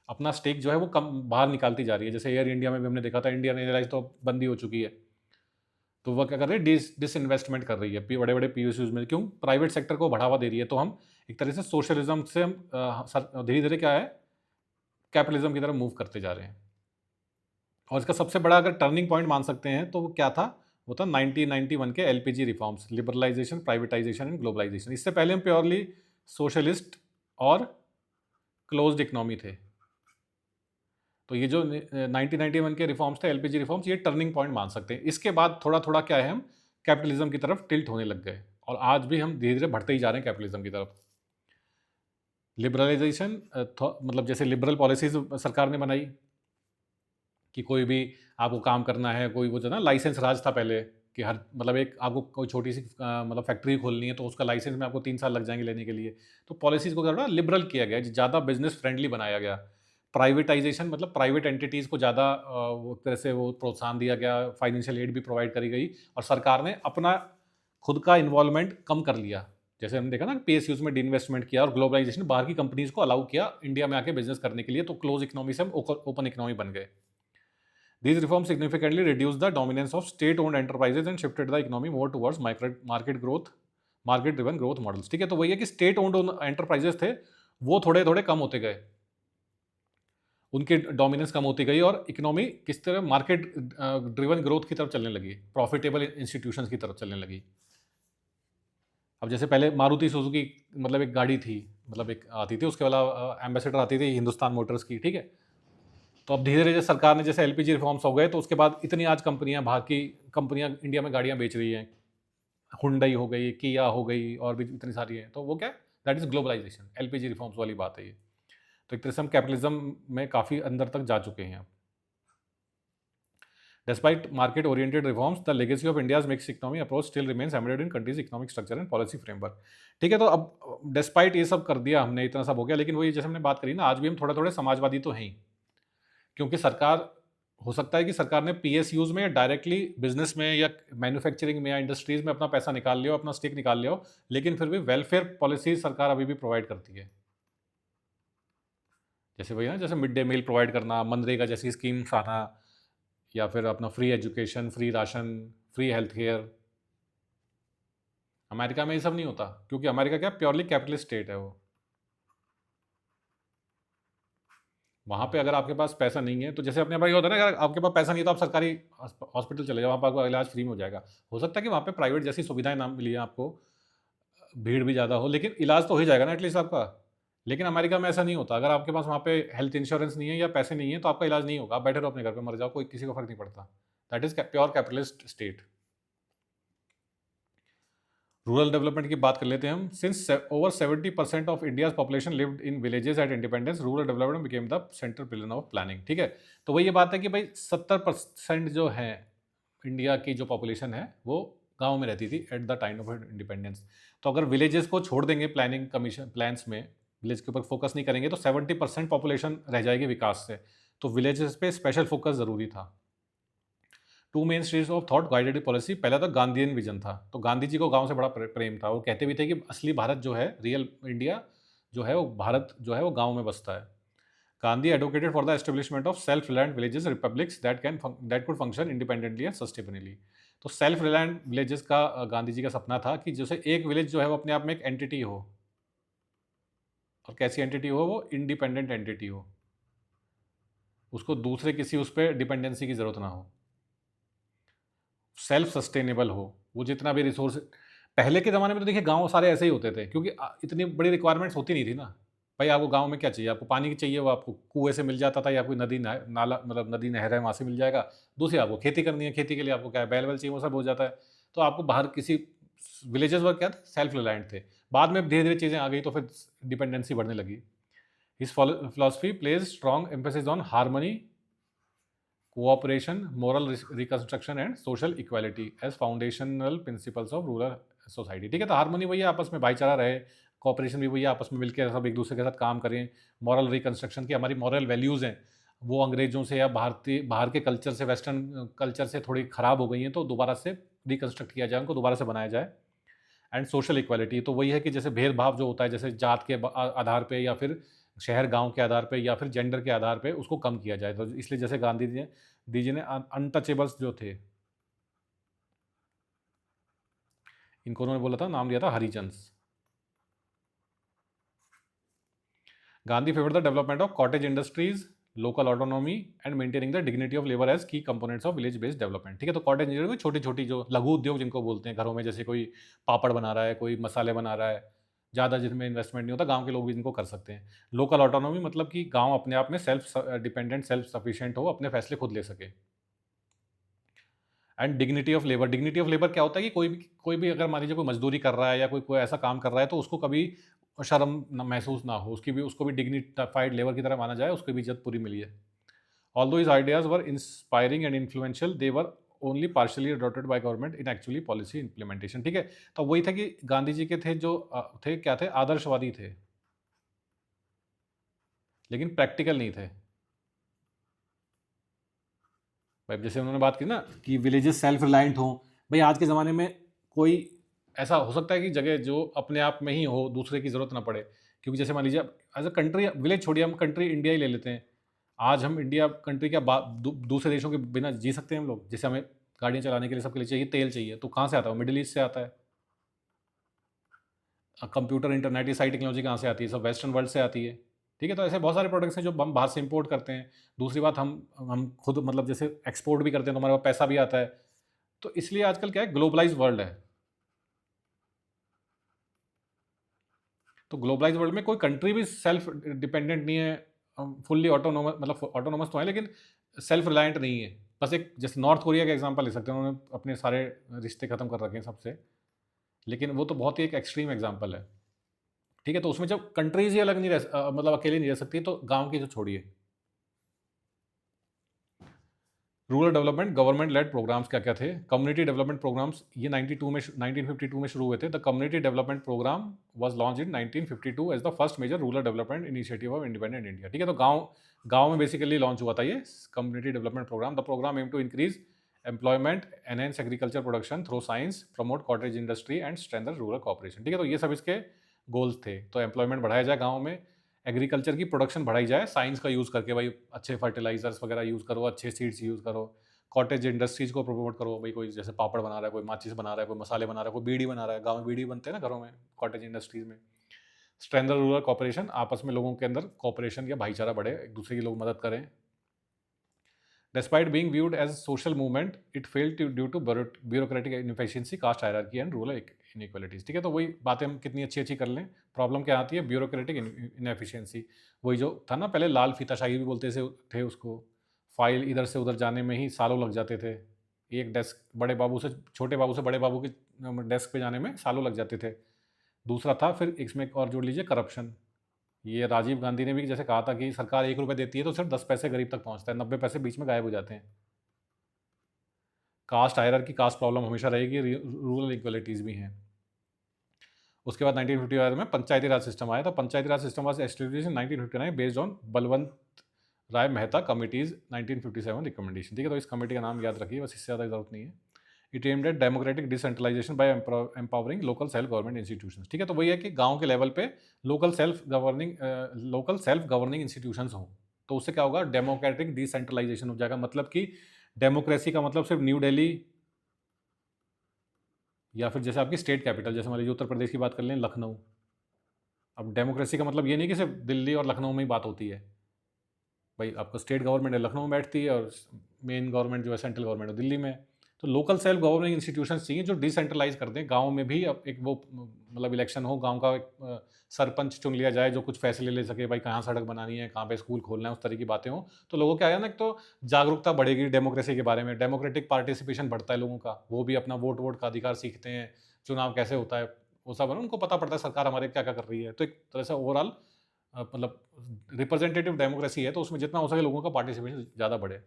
अपना स्टेक जो है वो कम बाहर निकालती जा रही है। जैसे एयर इंडिया में भी हमने देखा था, इंडियन एयरलाइंस तो बंद ही हो चुकी है। तो वो क्या कर रही है, डिसइन्वेस्टमेंट कर रही है बड़े-बड़े पीएसयूज़ में। क्यों? प्राइवेट सेक्टर को बढ़ावा दे रही है। तो हम एक तरह से सोशलिज्म से हम धीरे-धीरे क्या है, कैपिटलिज्म की तरफ मूव करते जा रहे हैं। और इसका सबसे बड़ा अगर टर्निंग पॉइंट मान सकते हैं तो वो क्या था? वो था 1991 के LPG reforms, liberalisation, privatisation and globalisation. इससे पहले हम प्योरली सोशलिस्ट और क्लोज्ड इकोनॉमी थे। तो ये जो 1991 के रिफॉर्म्स थे, एलपीजी रिफॉर्म्स, ये टर्निंग पॉइंट मान सकते हैं। इसके बाद थोड़ा-थोड़ा क्या है, हम कैपिटलिज्म की तरफ टिल्ट होने लग गए और आज भी हम धीरे-धीरे बढ़ते ही जा रहे हैं कैपिटलिज्म की तरफ। लिबरलाइजेशन मतलब जैसे लिबरल पॉलिसीज़ सरकार ने बनाई कि कोई भी आपको काम करना है, कोई वो जो ना लाइसेंस राज था पहले, कि हर मतलब एक आपको कोई छोटी-सी मतलब फैक्ट्री खोलनी है तो उसका लाइसेंस में आपको 3 साल लग जाएँगे लेने के लिए। तो पॉलिसीज़ को थोड़ा लिबरल किया गया, ज़्यादा बिज़नेस फ्रेंडली बनाया गया। प्राइवेटाइज़ेशन मतलब प्राइवेट एंटिटीज़ को ज़्यादा वो एक तरह से वो प्रोत्साहन दिया गया, फाइनेंशियल एड भी प्रोवाइड करी गई और सरकार ने अपना खुद का इन्वॉल्वमेंट कम कर लिया। जैसे हमने देखा ना, पीएसयूज़ में डिइन्वेस्टमेंट किया और ग्लोबलाइजेशन, बाहर की कंपनीज़ को अलाउ किया इंडिया में आके बिज़नेस करने के लिए, तो क्लोज़ इकोनॉमी से हम ओपन इकोनॉमी बन गए। These reforms significantly reduced the dominance of state-owned enterprises and shifted the economy more towards market-driven growth models. ठीक है, तो वही है कि स्टेट ओन्ड एंटरप्राइजेस थे, वो थोड़े-थोड़े कम होते गए, उनकी डोमिनेंस कम होती गई और इकोनॉमी किस तरह मार्केट ड्रिवन ग्रोथ की तरफ चलने लगी, प्रॉफिटेबल इंस्टीट्यूशंस की तरफ चलने लगी। अब जैसे पहले मारुति सुजुकी मतलब एक गाड़ी थी, मतलब एक आती थी, उसके अलावा एम्बेसडर आती थी हिंदुस्तान मोटर्स की, ठीक है। तो अब धीरे-धीरे सरकार ने जैसे एलपीजी रिफॉर्म्स हो गए, तो उसके बाद इतनी आज कंपनियां, बाहर की कंपनियां इंडिया में गाड़ियां बेच रही हैं। हुंडई हो गई, किया हो गई और भी इतनी सारी हैं। तो वो क्या है, that is globalisation, LPG reforms वाली बात है ये। तो एक तरह से हम कैपिटलिज्म में काफ़ी अंदर तक जा चुके हैं अब। Despite market-oriented reforms, the legacy of India's mixed economy approach still remains embedded in country's economic structure and policy framework. ठीक है, तो अब डिस्पाइट ये सब कर दिया हमने, इतना सब हो गया, लेकिन वही जैसे हमने बात करी ना, आज भी हम थोड़े-थोड़े समाजवादी तो हैं ही। क्योंकि सरकार, हो सकता है कि सरकार ने पीएसयूज़ में या डायरेक्टली बिजनेस में या मैन्युफैक्चरिंग में या इंडस्ट्रीज़ में अपना पैसा निकाल लिया हो, अपना स्टेक निकाल लिया हो, लेकिन फिर भी वेलफेयर पॉलिसीज़ सरकार अभी भी प्रोवाइड करती है। जैसे वही ना, जैसे मिड डे मील प्रोवाइड करना, मनरेगा जैसी स्कीम्स आना, या फिर अपना free education, free ration, free health care. America में ये सब नहीं होता, क्योंकि अमेरिका क्या, प्योरली कैपिटलिस्ट स्टेट है वो। वहाँ पे अगर आपके पास पैसा नहीं है, तो जैसे अपने पास ये होता है ना, अगर आपके पास पैसा नहीं है तो आप सरकारी हॉस्पिटल चले जाओ, वहाँ पर आपका इलाज फ्री में हो जाएगा। हो सकता है कि वहाँ पे प्राइवेट जैसी सुविधाएं ना मिली है आपको, भीड़ भी ज़्यादा हो, लेकिन इलाज तो हो ही जाएगा ना एटलीस्ट आपका। लेकिन अमेरिका में ऐसा नहीं होता, अगर आपके पास वहाँ पे हेल्थ इंश्योरेंस नहीं है या पैसे नहीं है तो आपका इलाज नहीं होगा, आप बैठे रहो अपने घर पे, मर जाओ, कोई किसी को फर्क नहीं पड़ता। That is pure capitalist state. Rural development की बात कर लेते हैं हम। Since over 70% of India's population lived in villages at independence, rural development became the central pillar of planning. ठीक है, तो वही ये बात है कि भाई 70% जो है इंडिया की जो पॉपुलेशन है वो गाँव में रहती थी at the time of independence. तो अगर विलेजेस को छोड़ देंगे प्लानिंग कमीशन प्लान्स में, विलेज के ऊपर फोकस नहीं करेंगे, तो 70% पॉपुलेशन रह जाएगी विकास से। तो विलेजेस पे स्पेशल फोकस ज़रूरी था। Two main streams of thought guided policy, पहला तो गांधीयन विजन था। तो गांधी जी को गांव से बड़ा प्रेम था। वो कहते भी थे कि असली भारत जो है, रियल इंडिया जो है, वो भारत जो है वो गांव में बसता है। Gandhi advocated for the establishment of self reliant villages republics that could function independently and sustainably. तो सेल्फ रिलायंट विलेजेस का गांधी जी का सपना था कि जैसे एक विलेज जो है वो अपने आप में एक एंटिटी हो। और कैसी एंटिटी हो? वो इंडिपेंडेंट एंटिटी हो, उसको दूसरे किसी उस पर डिपेंडेंसी की ज़रूरत ना हो, सेल्फ सस्टेनेबल हो। वो जितना भी रिसोर्स, पहले के ज़माने में तो देखिए गांव सारे ऐसे ही होते थे, क्योंकि इतनी बड़ी रिक्वायरमेंट्स होती नहीं थी ना। भाई आपको गांव में क्या चाहिए? आपको पानी चाहिए, वो आपको कुएं से मिल जाता था, या कोई नदी नाला, मतलब नदी नहर है वहाँ से मिल जाएगा। दूसरी आपको खेती करनी है, खेती के लिए आपको क्या है, बैल वैल चाहिए, वो सब हो जाता है। तो आपको बाहर किसी, विलेजेस वर्क क्या थे, सेल्फ रिलायंट थे। बाद में धीरे धीरे चीज़ें आ गई तो फिर डिपेंडेंसी बढ़ने लगी। His philosophy plays strong emphasis on harmony, cooperation, moral reconstruction and social equality as foundational principles of rural society। ठीक है, तो हारमोनी वही है, आपस में भाईचारा रहे, कॉपरेशन भी वही है, आपस में मिलकर सब एक दूसरे के साथ काम करें। मॉरल रिकंस्ट्रक्शन की हमारी मॉरल वैल्यूज़ हैं, वो अंग्रेज़ों से या बाहर के कल्चर से, वेस्टर्न कल्चर से थोड़ी ख़राब हो गई हैं, तो दोबारा से रिकंस्ट्रक्ट किया जाए, उनको दोबारा से बनाया जाए। एंड सोशल इक्वालिटी, तो वही है कि जैसे भेदभाव जो होता है, जैसे जात के आधार पे, या फिर शहर गांव के आधार पे, या फिर जेंडर के आधार पे, उसको कम किया जाए। तो इसलिए जैसे गांधी जी ने अनटचेबल्स जो थे, इनको उन्होंने बोला था, नाम लिया था Harijans. Gandhi favoured the development of cottage industries, local autonomy and maintaining the dignity of labour as key components of village based development. ठीक है, तो कॉटेज इंडस्ट्री छोटी छोटी जो लघु उद्योग जिनको बोलते हैं, घरों में जैसे कोई पापड़ बना रहा है, कोई मसाले बना रहा है, ज़्यादा जिसमें इन्वेस्टमेंट नहीं होता, गांव के लोग भी इनको कर सकते हैं। लोकल ऑटोनॉमी मतलब कि गांव अपने आप में सेल्फ डिपेंडेंट, सेल्फ सफिशिएंट हो, अपने फैसले खुद ले सके। And dignity of labour, dignity of labour क्या होता है कि कोई भी अगर मान लीजिए कोई मजदूरी कर रहा है, या कोई कोई ऐसा काम कर रहा है, तो उसको कभी शर्म महसूस ना हो, उसको भी डिग्निफाइड लेबर की तरह माना जाए, उसको भी इज्जत पूरी मिली है। Although his ideas were inspiring and influential, they were only partially adopted by government in actually policy implementation। ठीक है, तो वही था कि गांधी जी के थे जो थे क्या थे, आदर्शवादी थे, लेकिन प्रैक्टिकल नहीं थे। भाई जैसे उन्होंने बात की ना कि विलेजेस सेल्फ रिलायंट हों, भाई आज के ज़माने में कोई ऐसा हो सकता है कि जगह जो अपने आप में ही हो, दूसरे की ज़रूरत ना पड़े। क्योंकि जैसे मान लीजिए एज अ कंट्री, विलेज छोड़िए, हम कंट्री इंडिया ही ले लेते हैं। आज हम इंडिया कंट्री क्या दूसरे देशों के बिना जी सकते हैं हम लोग? जैसे हमें गाड़ियाँ चलाने के लिए सबके लिए चाहिए तेल, चाहिए तो कहाँ से आता है? मिडिल ईस्ट से आता है। कंप्यूटर, इंटरनेट, ये सारी टेक्नोलॉजी कहाँ से आती है? सब वेस्टर्न वर्ल्ड से आती है। ठीक है, तो ऐसे बहुत सारे प्रोडक्ट्स हैं जो हम बाहर से इंपोर्ट करते हैं। दूसरी बात, हम खुद मतलब जैसे एक्सपोर्ट भी करते हैं, तो हमारे पास पैसा भी आता है। तो इसलिए आजकल क्या है, ग्लोबलाइज वर्ल्ड है। तो ग्लोबलाइज वर्ल्ड में कोई कंट्री भी सेल्फ डिपेंडेंट नहीं है, फुल्ली ऑटोनोमस, मतलब ऑटोनोमस तो है लेकिन सेल्फ रिलायंट नहीं है। बस एक जैसे नॉर्थ कोरिया का एग्जांपल ले सकते हैं, उन्होंने अपने सारे रिश्ते खत्म कर रखे हैं सबसे, लेकिन वो तो बहुत ही एक एक्सट्रीम एग्जांपल है। ठीक है, तो उसमें जब कंट्रीज ही अलग नहीं मतलब अकेले नहीं रह सकती, तो गांव की जो छोड़िए। Rural development government led programmes क्या क्या थे? कम्युनिटी डेवलपमेंट प्रोग्राम्स, ये 1952 में शुरू हुए थे। The community development programme was launch in 1952 as the first major rural development initiative of independent India. ठीक है, तो गांव गांव में बेसिकली लॉन्च हुआ था ये community development programme. The programme aim to increase employment, enhance agriculture production through science, promote cottage industry and strengthen rural cooperation. ठीक है, तो ये सब इसके गोल्स थे। तो एम्प्लॉयमेंट बढ़ाया जाए गाँव में, एग्रीकल्चर की प्रोडक्शन बढ़ाई जाए साइंस का यूज़ करके, भाई अच्छे फर्टिलाइजर्स वगैरह यूज़ करो, अच्छे सीड्स यूज़ करो, कॉटेज इंडस्ट्रीज़ को प्रमोट करो। भाई कोई जैसे पापड़ बना रहा है, कोई माचिस बना रहा है, कोई मसाले बना रहा है, कोई बीड़ी बना रहा है, गाँव में बीड़ी बनते हैं ना घरों में, कॉटेज इंडस्ट्रीज़ में। स्ट्रेंथन रूरल कॉपरेशन, आपस में लोगों के अंदर कॉपरेशन या भाईचारा बढ़े, एक दूसरे की लोग मदद करें। Despite being viewed as a social movement, it failed due to bureaucratic inefficiency, caste hierarchy and rural inequalities। ठीक है, तो वही बातें हम कितनी अच्छी अच्छी कर लें, प्रॉब्लम क्या आती है? Bureaucratic inefficiency. वही जो था ना पहले, लाल फीताशाही भी बोलते थे उसको। फाइल इधर से उधर जाने में ही सालों लग जाते थे। एक डेस्क बड़े बाबू से, छोटे बाबू से बड़े बाबू के डेस्क पे जाने में सालों लग जाते थे। दूसरा था फिर इसमें और जोड़ लीजिए करप्शन। ये राजीव गांधी ने भी जैसे कहा था कि सरकार 1 रुपये देती है तो सिर्फ 10 पैसे गरीब तक पहुंचता है, 90 पैसे बीच में गायब हो जाते हैं। कास्ट हायरार्की, कास्ट प्रॉब्लम हमेशा रहेगी, रूरल इक्वलिटीज़ भी हैं। उसके बाद 1955 में पंचायती राज सिस्टम आया था। Panchayati Raj system was established in 1959 based on Balwant Rai Mehta committee's 1957 recommendation. ठीक है, तो इस कमेटी का नाम याद रखिए, बस इससे ज़्यादा ज़रूरत नहीं है। It aimed at democratic decentralisation by empowering local self government institutions. ठीक है, तो वही है कि गांव के लेवल पे लोकल सेल्फ गवर्निंग इंस्टीट्यूशंस हों, तो उससे क्या होगा, डेमोक्रेटिक डिसेंट्रलाइजेशन हो जाएगा। मतलब कि डेमोक्रेसी का मतलब सिर्फ न्यू दिल्ली या फिर जैसे आपकी स्टेट कैपिटल, जैसे मान लीजिए उत्तर प्रदेश की बात कर लें, लखनऊ। अब डेमोक्रेसी का मतलब ये नहीं कि सिर्फ दिल्ली और लखनऊ में ही बात होती है। भाई आपका स्टेट गवर्नमेंट है लखनऊ में बैठती है और मेन गवर्नमेंट जो है सेंट्रल गवर्नमेंट है दिल्ली में है। तो लोकल सेल्फ गवर्निंग इंस्टीट्यूशंस चाहिए जो डिसेंट्रलाइज कर दें। गाँव में भी अब एक वो मतलब इलेक्शन हो, गाँव का एक सरपंच चुन लिया जाए जो कुछ फैसले ले सके, भाई कहाँ सड़क बनानी है, कहाँ पे स्कूल खोलना है, उस तरह की बातें हों। तो लोगों क्या है ना, एक तो जागरूकता बढ़ेगी डेमोक्रेसी के बारे में, डेमोक्रेटिक पार्टिसिपेशन बढ़ता है लोगों का, वो भी अपना वोट का अधिकार सीखते हैं, चुनाव कैसे होता है वो सब है ना, उनको पता पड़ता है सरकार हमारे क्या क्या कर रही है। तो एक तरह से ओवरऑल मतलब रिप्रेजेंटेटिव डेमोक्रेसी है, तो उसमें जितना हो सके लोगों का पार्टिसिपेशन ज़्यादा बढ़े।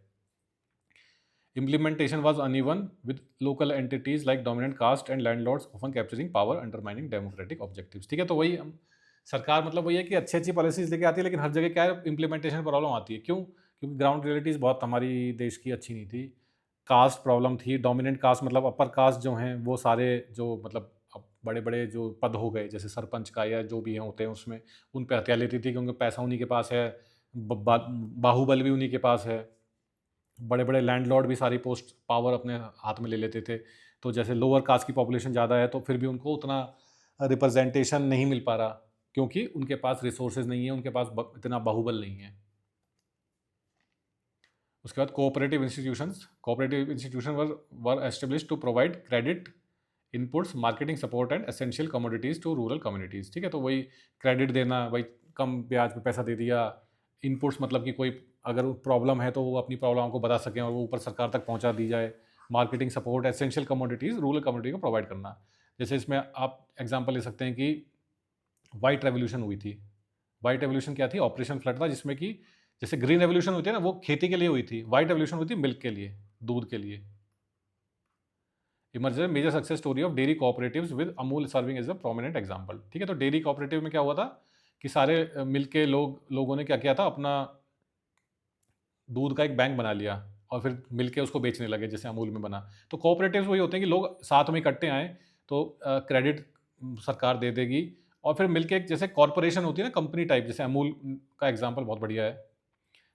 Implementation was uneven with local entities like dominant caste and landlords often capturing power undermining democratic objectives। ठीक है, तो वही हम सरकार मतलब वही है कि अच्छी अच्छी पॉलिसीज लेके आती है, लेकिन हर जगह क्या है, इम्प्लीमेंटेशन प्रॉब्लम आती है। क्यों? क्योंकि ग्राउंड रियलिटीज़ बहुत हमारी देश की अच्छी नहीं थी। कास्ट प्रॉब्लम थी, डोमिनेंट कास्ट मतलब अपर कास्ट जो हैं वो सारे जो मतलब अब बड़े बड़े जो पद हो गए जैसे सरपंच का या जो भी हैं होते हैं उसमें उन पे हत्या लेती थी, क्योंकि पैसा उन्हीं के पास है, बाहुबल भी उन्हीं के पास है। बड़े बड़े लैंडलॉर्ड भी सारी पोस्ट पावर अपने हाथ में ले लेते थे। तो जैसे लोअर कास्ट की पॉपुलेशन ज़्यादा है तो फिर भी उनको उतना रिप्रेजेंटेशन नहीं मिल पा रहा, क्योंकि उनके पास रिसोर्सेज नहीं है, उनके पास इतना बाहुबल नहीं है। उसके बाद cooperative institution were establish to provide credit inputs, marketing support and essential commodities to rural communities. ठीक है, तो वही क्रेडिट देना, भाई कम ब्याज पे पैसा दे दिया। इनपुट्स मतलब कि कोई अगर प्रॉब्लम है तो वो अपनी प्रॉब्लम को बता सकें और वो ऊपर सरकार तक पहुंचा दी जाए। Marketing support, essential commodities rural community को प्रोवाइड करना। जैसे इसमें आप एग्जांपल ले सकते हैं कि वाइट रेवोल्यूशन हुई थी। वाइट रेवोल्यूशन क्या थी? ऑपरेशन फ्लड था, जिसमें कि जैसे ग्रीन रेवोल्यूशन हुई थी ना, वो खेती के लिए हुई थी। वाइट रेवोल्यूशन हुई थी मिल्क के लिए, दूध के लिए। Emerge major success story of dairy cooperatives with Amul serving as a prominent example. ठीक है, तो डेयरी कोऑपरेटिव में क्या हुआ था कि सारे मिल के लोगों ने क्या किया था, अपना दूध का एक बैंक बना लिया और फिर मिल के उसको बेचने लगे, जैसे अमूल में बना। तो कोऑपरेटिव्स वही होते हैं कि लोग साथ में इकट्ठे आए तो क्रेडिट सरकार दे देगी और फिर मिलके एक जैसे कॉरपोरेशन होती है ना, कंपनी टाइप, जैसे अमूल का एग्जांपल बहुत बढ़िया है।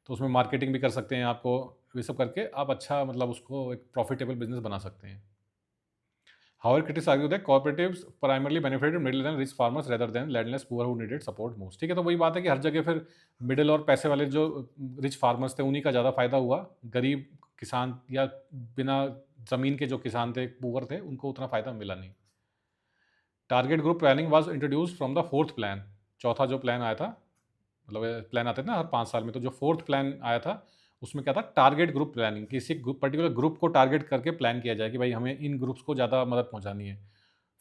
तो उसमें मार्केटिंग भी कर सकते हैं, आपको ये सब करके आप अच्छा मतलब उसको एक प्रॉफिटेबल बिजनेस बना सकते हैं। However, critics argue that cooperatives primarily benefited middle and rich farmers rather than landless poor who needed support most। ठीक है, तो वही बात है कि हर जगह फिर मिडिल और पैसे वाले जो रिच फार्मर्स थे उन्हीं का ज़्यादा फायदा हुआ। गरीब किसान या बिना ज़मीन के जो किसान थे, पुअर थे, उनको उतना फायदा मिला नहीं। Target group planning was introduce from the fourth plan. चौथा जो प्लान आया था, मतलब प्लान आते थे ना हर 5 साल में, तो जो फोर्थ प्लान आया था उसमें क्या था, टारगेट ग्रुप प्लानिंग। किसी पर्टिकुलर ग्रुप को टारगेट करके प्लान किया जाए कि भाई हमें इन ग्रुप्स को ज़्यादा मदद पहुंचानी है।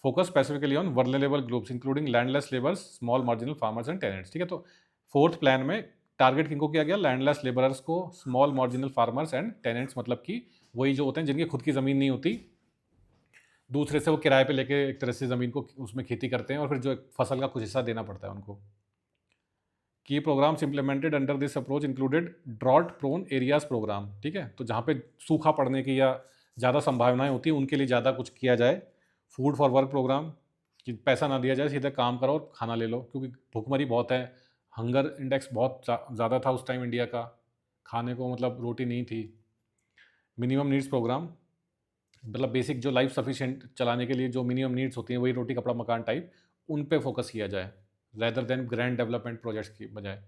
Focus specifically on vulnerable groups including landless labours, small marginal farmers and tenants. ठीक है, तो फोर्थ प्लान में टारगेट किनको किया गया, लैंडलेस लेबरर्स को, small marginal farmers and tenants, मतलब कि वही जो होते हैं जिनकी खुद की ज़मीन नहीं होती, दूसरे से वो किराए पे लेके एक तरह से ज़मीन को उसमें खेती करते हैं और फिर जो फसल का कुछ हिस्सा देना पड़ता है उनको। Key programmes implemented under this approach included drought prone areas programme. ठीक है, तो जहाँ पे सूखा पड़ने की या ज़्यादा संभावनाएं होती हैं उनके लिए ज़्यादा कुछ किया जाए। फूड फॉर वर्क प्रोग्राम, कि पैसा ना दिया जाए, सीधे काम करो और खाना ले लो, क्योंकि भुखमरी बहुत है। हंगर इंडेक्स बहुत ज़्यादा था उस टाइम इंडिया का, खाने को मतलब रोटी नहीं थी। मिनिमम नीड्स प्रोग्राम, मतलब बेसिक जो लाइफ सफिशिएंट चलाने के लिए जो मिनिमम नीड्स होती हैं, वही रोटी कपड़ा मकान टाइप, उन पे फोकस किया जाए rather than grand development projects की बजाय।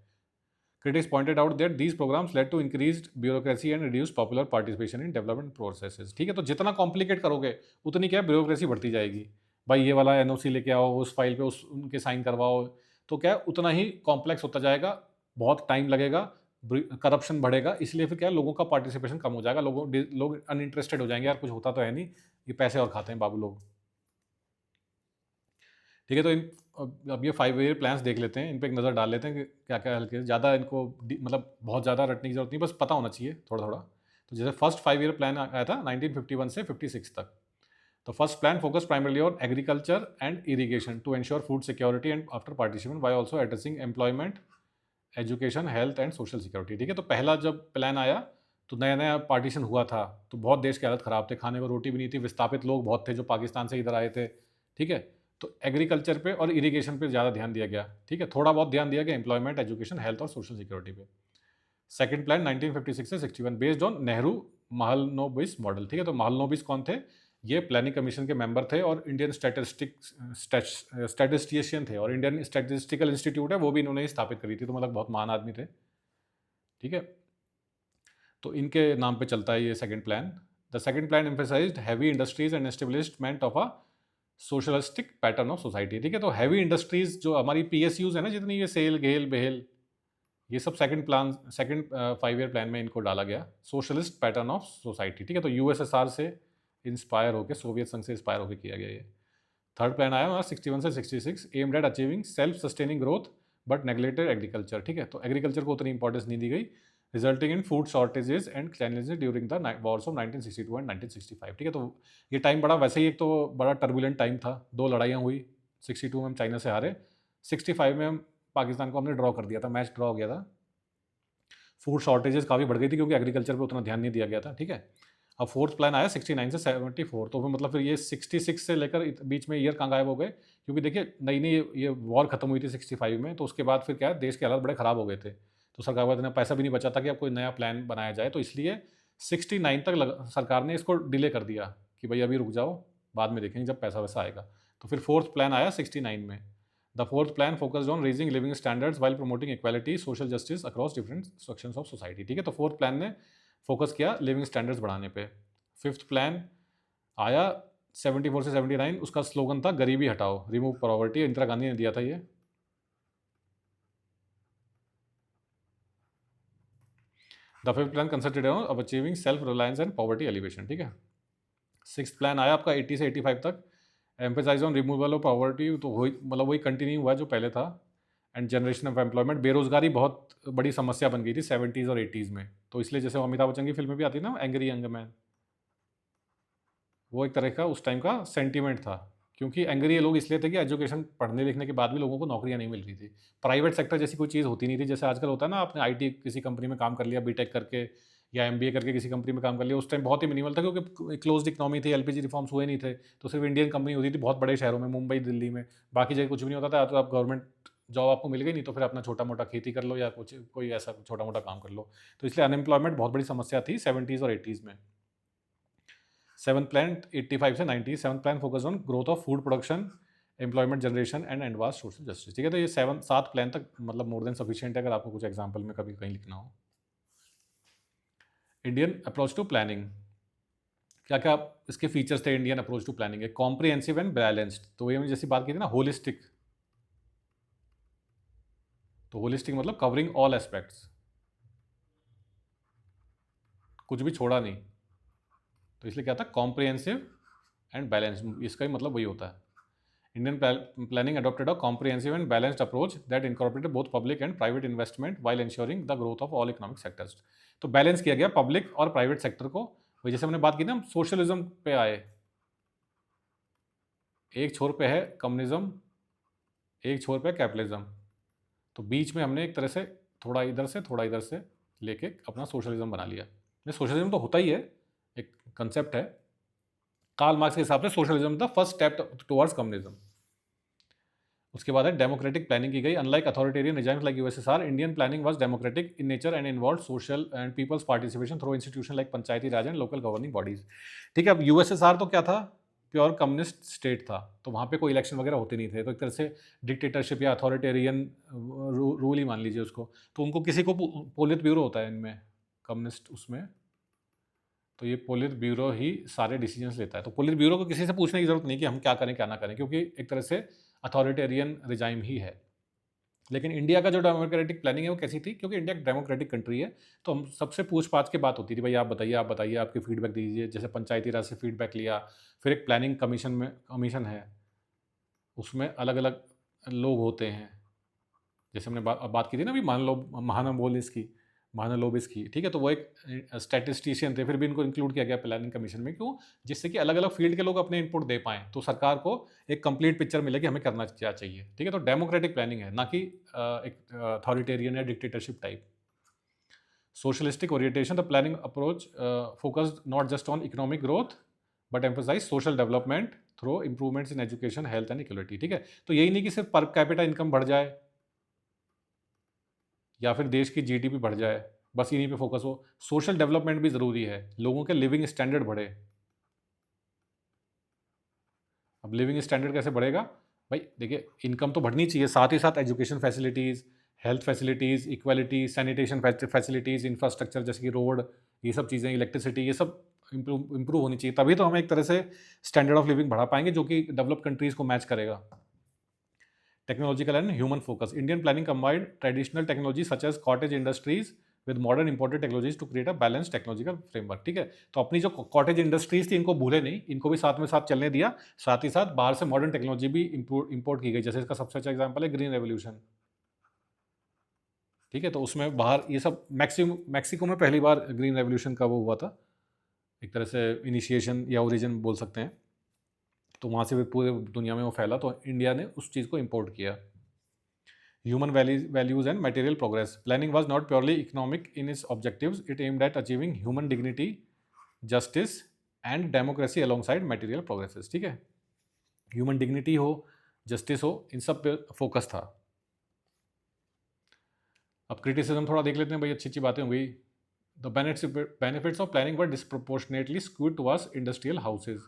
Critics pointed out that these programs led to increased bureaucracy and reduced popular participation in development processes। ठीक है, तो जितना कॉम्प्लिकेट करोगे उतनी क्या ब्यूरोक्रेसी बढ़ती जाएगी। भाई ये वाला एनओसी लेके आओ, उस फाइल पे उस उनके साइन करवाओ, तो क्या है, उतना ही कॉम्प्लेक्स होता जाएगा, बहुत टाइम लगेगा, करप्शन बढ़ेगा। इसलिए फिर क्या है, लोगों का पार्टिसिपेशन कम हो जाएगा, लोग अनइंटरेस्टेड हो जाएंगे, यार कुछ होता तो है नहीं, ये पैसे और खाते हैं बाबू लोग। ठीक है, तो अब ये 5 ईयर प्लान्स देख लेते हैं, इन पे एक नज़र डाल लेते हैं कि क्या क्या हल्के ज़्यादा इनको मतलब बहुत ज़्यादा रटने की जरूरत नहीं, बस पता होना चाहिए थोड़ा थोड़ा। तो जैसे फर्स्ट 5 ईयर प्लान आया था 1951 से 56 तक। तो first plan focus primarily on agriculture and irrigation to ensure food security and after partition by also addressing employment, education, health and social security. ठीक है, तो पहला जब प्लान आया तो नया नया पार्टीशन हुआ था, तो बहुत देश की हालत ख़राब थे, खाने को रोटी भी नहीं थी, विस्थापित लोग बहुत थे जो पाकिस्तान से इधर आए थे। ठीक है, तो एग्रीकल्चर पे और इरिगेशन पे ज़्यादा ध्यान दिया गया। ठीक है, थोड़ा बहुत ध्यान दिया गया एम्प्लॉयमेंट, एजुकेशन, हेल्थ और सोशल सिक्योरिटी पे। सेकंड प्लान 1956 से 61 based on Nehru Mahalanobis model. ठीक है, तो महलनोबिस कौन थे? ये प्लानिंग कमीशन के मेंबर थे और इंडियन स्टैटिस्टिशियन थे, और इंडियन स्टैटिस्टिकल इंस्टीट्यूट है वो भी इन्होंने ही स्थापित करी थी, तो मतलब बहुत महान आदमी थे। ठीक है, तो इनके नाम पे चलता है ये second plan. The second plan emphasised heavy industries and establishment of a socialistic pattern of society. ठीक है, तो हैवी इंडस्ट्रीज जो हमारी पीएसयूज है ना, जितनी ये सेल घेल बेहल, ये सब सेकंड 5 ईयर प्लान में इनको डाला गया, सोशलिस्ट पैटर्न ऑफ सोसाइटी। ठीक है, तो यूएसएसआर से इंस्पायर होकर, सोवियत संघ से इंस्पायर होकर किया गया ये। थर्ड प्लान आया हमारा 61 से 66, aimed at achieving self sustaining growth but neglected agriculture. ठीक है, तो एग्रीकल्चर को उतनी इंपॉर्टेंस नहीं दी गई, resulting in food shortages and cleanliness during the Wars of 1962 and 1965। ठीक है, तो ये टाइम बड़ा, वैसे ही एक तो बड़ा टर्बुलेंट टाइम था, दो लड़ाइयाँ हुई, 62 में हम चाइना से हारे, 65 में हम पाकिस्तान को हमने ड्रॉ कर दिया था, मैच ड्रॉ हो गया था। फूड शॉर्टेजेस काफ़ी बढ़ गई थी क्योंकि एग्रीकल्चर पे उतना ध्यान नहीं दिया गया था। ठीक है, अब फोर्थ प्लान आया 69 से 74, तो फिर मतलब फिर ये 66 से लेकर बीच में ईयर कहाँ गायब हो गए, क्योंकि देखिए नई नई ये वॉर खत्म हुई थी 65 में, तो उसके बाद फिर क्या है, देश के हालात बड़े ख़राब हो गए थे, तो सरकार को इतना पैसा भी नहीं बचा था कि अब कोई नया प्लान बनाया जाए, तो इसलिए 69 तक सरकार ने इसको डिले कर दिया कि भाई अभी रुक जाओ, बाद में देखेंगे जब पैसा वैसा आएगा। तो फिर फोर्थ प्लान आया 69 में। The fourth plan focused on raising living standards while promoting equality, social justice across different sections of society. ठीक है, तो फोर्थ प्लान ने फोकस किया लिविंग स्टैंडर्ड्स बढ़ाने पे। फिफ्थ प्लान आया 74 से 79, उसका स्लोगन था गरीबी हटाओ, रिमूव पॉवर्टी, इंदिरा गांधी ने दिया था ये। The fifth plan concentrated on achieving self reliance and poverty alleviation. ठीक है, सिक्स प्लान आया आपका 80 से 85 तक, emphasise on removal of poverty, तो वही मतलब वही कंटिन्यू हुआ जो पहले था, एंड जनरेशन ऑफ एम्प्लॉयमेंट, बेरोजगारी बहुत बड़ी समस्या बन गई थी 70s और 80s में, तो इसलिए जैसे अमिताभ बच्चन की फिल्म में भी आती है ना एंग्री यंग मैन, वो एक तरह का उस टाइम का सेंटीमेंट था, क्योंकि एंग्री ये लोग इसलिए थे कि एजुकेशन पढ़ने लिखने के बाद भी लोगों को नौकरियां नहीं मिल रही थी, प्राइवेट सेक्टर जैसी कोई चीज़ होती नहीं थी, जैसे आजकल होता है ना, आपने आईटी किसी कंपनी में काम कर लिया बीटेक करके या एमबीए करके किसी कंपनी में काम कर लिया, उस टाइम बहुत ही मिनिमल था क्योंकि क्लोज्ड इकोनॉमी थी, एलपीजी रिफॉर्म्स हुए नहीं थे, तो सिर्फ इंडियन कंपनी होती थी बहुत बड़े शहरों में, मुंबई दिल्ली में, बाकी जगह कुछ भी नहीं होता था, तो आप गवर्नमेंट जॉब आपको मिल गई, नहीं तो फिर अपना छोटा मोटा खेती कर लो या कुछ कोई ऐसा छोटा मोटा काम कर लो, तो इसलिए अनएम्प्लॉयमेंट बहुत बड़ी समस्या थी 70s और 80s में। सेवन प्लान 85 से 90, seven plan focus on growth of food production, employment generation and advance social justice. ठीक है, तो ये सात प्लान तक मतलब मोर देन सफिशिएंट है अगर आपको कुछ एग्जाम्पल में कभी कहीं लिखना हो। इंडियन अप्रोच टू प्लानिंग, क्या क्या इसके फीचर्स थे Indian approach to planning? Comprehensive and balanced, तो ये जैसी बात की थी ना होलिस्टिक, तो होलिस्टिक मतलब कवरिंग ऑल एस्पेक्ट्स, कुछ भी छोड़ा नहीं, तो इसलिए क्या था कॉम्प्रिहेंसिव एंड बैलेंस, इसका ही मतलब वही होता है। Indian planning adopted a comprehensive and balanced approach that incorporated both public and private investment while ensuring the growth of all economic sectors. तो बैलेंस किया गया पब्लिक और प्राइवेट सेक्टर को, वही जैसे हमने बात की ना, हम सोशलिज्म पे आए, एक छोर पे है कम्युनिज्म, एक छोर पे कैपिटलिज्म, तो बीच में हमने एक तरह से थोड़ा इधर से लेके अपना सोशलिज्म बना लिया। ये सोशलिज्म तो होता ही है, एक कंसेप्ट है, कार्ल मार्क्स के हिसाब से socialism the first step towards communism. उसके बाद है डेमोक्रेटिक प्लानिंग की गई, unlike authoritarian regimes like USSR, Indian planning was democratic in nature and involve social and people's participation through institution like Panchayati Raj and local governing bodies. ठीक है, अब USSR तो क्या था, प्योर कम्युनिस्ट स्टेट था, तो वहाँ पे कोई इलेक्शन वगैरह होते नहीं थे, तो एक तरह से डिक्टेटरशिप या अथॉरिटेरियन रूल ही मान लीजिए उसको, तो उनको किसी को पोलित ब्यूरो होता है इनमें कम्युनिस्ट उसमें, तो ये पोलित ब्यूरो ही सारे डिसीजंस लेता है, तो पोलित ब्यूरो को किसी से पूछने की जरूरत नहीं कि हम क्या करें क्या ना करें, क्योंकि एक तरह से अथॉरिटेरियन रिजाइम ही है। लेकिन इंडिया का जो डेमोक्रेटिक प्लानिंग है वो कैसी थी, क्योंकि इंडिया एक डेमोक्रेटिक कंट्री है, तो हम सबसे पूछ पाछ के बात होती थी, भाई आप बताइए आपकी फीडबैक दीजिए, जैसे पंचायती राज से फीडबैक लिया, फिर एक प्लानिंग कमीशन है, उसमें अलग अलग लोग होते हैं, जैसे हमने बात की थी ना अभी, मान लो महानम बोल इसकी, महानलोबिस की, ठीक है, तो वो एक स्टैटिस्टिशियन थे, फिर भी इनको इंक्लूड किया गया प्लानिंग कमीशन में, क्यों? जिससे कि अलग अलग फील्ड के लोग अपने इनपुट दे पाएँ, तो सरकार को एक कंप्लीट पिक्चर मिले कि हमें करना क्या चाहिए, ठीक है, तो डेमोक्रेटिक प्लानिंग है, ना कि एक अथॉरिटेरियन या dictatorship type. Socialistic orientation, the planning approach focused not just on economic growth but emphasized social development through improvements in education, health and equality, ठीक है, तो यही नहीं कि सिर्फ पर कैपिटा इनकम बढ़ जाए या फिर देश की जीडीपी बढ़ जाए, बस इन्हीं पे फोकस हो। सोशल डेवलपमेंट भी ज़रूरी है, लोगों के लिविंग स्टैंडर्ड बढ़े। अब लिविंग स्टैंडर्ड कैसे बढ़ेगा? भाई देखिए, इनकम तो बढ़नी चाहिए, साथ ही साथ education facilities, health facilities, equality, sanitation facilities, infrastructure जैसे कि रोड, ये सब चीज़ें, इलेक्ट्रिसिटी, ये सब इम्प्रूव होनी चाहिए, तभी तो हम एक तरह से स्टैंडर्ड ऑफ लिविंग बढ़ा पाएंगे जो कि डेवलप कंट्रीज़ को मैच करेगा। Technological and human focus. Indian planning combined traditional technologies such as cottage industries with modern imported technologies to create a balanced technological framework, ठीक है, तो अपनी जो कॉटेज इंडस्ट्रीज थी इनको भूले नहीं, इनको भी साथ में साथ चलने दिया, साथ ही साथ बाहर से मॉडर्न टेक्नोलॉजी भी इंपोर्ट की गई, जैसे इसका सबसे अच्छा एग्जांपल है ग्रीन रेवोल्यूशन, ठीक है, तो उसमें बाहर ये सब मैक्सिको में पहली बार ग्रीन रेवोल्यूशन का वो हुआ था, एक तरह से इनिशिएशन या ओरिजिन बोल सकते हैं, तो वहाँ से भी पूरे दुनिया में वो फैला, तो इंडिया ने उस चीज़ को इम्पोर्ट किया। Human values and material progress. Planning was not purely economic in its objectives. It aimed at achieving human dignity, justice and democracy alongside material progresses, ठीक है, ह्यूमन डिग्निटी हो, जस्टिस हो, इन सब पे फोकस था। अब क्रिटिसिज्म थोड़ा देख लेते हैं भाई, अच्छी अच्छी बातें हो गई। The benefits of planning were disproportionately skewed towards industrial houses,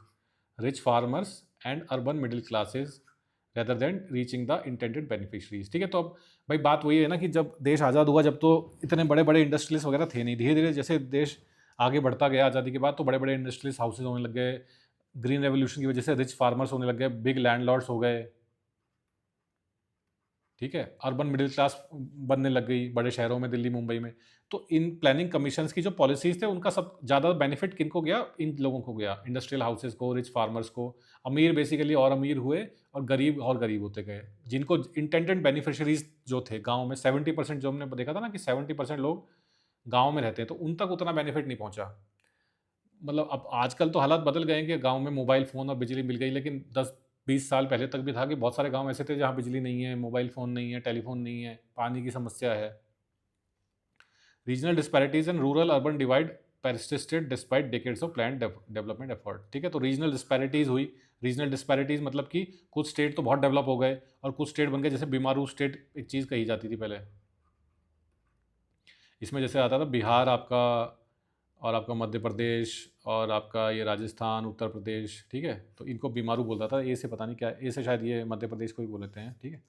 rich farmers and urban middle classes rather than reaching the intended beneficiaries, ठीक है, तो अब भाई बात वही है ना कि जब देश आज़ाद हुआ, जब तो इतने बड़े बड़े इंडस्ट्रियलिस्ट वगैरह थे नहीं, धीरे धीरे जैसे देश आगे बढ़ता गया आज़ादी के बाद, तो बड़े बड़े इंडस्ट्रियलिस्ट हाउसेज होने लग गए, ग्रीन रेवोल्यूशन की वजह से रिच फार्मर्स होने लग गए, बिग लैंडलॉर्ड्स हो गए, ठीक है, अर्बन मिडिल क्लास बनने लग गई बड़े शहरों में, दिल्ली मुंबई में, तो इन प्लानिंग कमीशंस की जो पॉलिसीज थे उनका सब ज़्यादा बेनिफिट किनको गया? इन लोगों को गया, इंडस्ट्रियल हाउसेज को, रिच फार्मर्स को। अमीर बेसिकली और अमीर हुए और गरीब होते गए, जिनको इंटेंडेड बेनिफिशरीज जो थे गाँव में 70%, जो हमने देखा था ना कि 70% लोग गाँव में रहते हैं, तो उन तक उतना बेनिफिट नहीं पहुँचा। मतलब अब आजकल तो हालात बदल गए हैं कि गाँव में मोबाइल फ़ोन और बिजली मिल गई, लेकिन 10-20 साल पहले तक भी था कि बहुत सारे गाँव ऐसे थे जहाँ बिजली नहीं है, मोबाइल फ़ोन नहीं है, टेलीफ़ोन नहीं है, पानी की समस्या है। Regional disparities and rural urban divide persisted despite decades of planned development effort, ठीक है, तो रीजनल डिस्पैरिटीज़ हुई। रीजनल डिस्पैरिटीज़ मतलब कि कुछ स्टेट तो बहुत डेवलप हो गए और कुछ स्टेट बन गए, जैसे बीमारू स्टेट एक चीज़ कही जाती थी पहले, इसमें जैसे आता था बिहार आपका, और आपका मध्य प्रदेश, और आपका ये राजस्थान, उत्तर प्रदेश, ठीक है, तो इनको बीमारू बोलता था, ए से पता नहीं क्या, ए से शायद ये मध्य प्रदेश को ही बोल लेते हैं, ठीक है,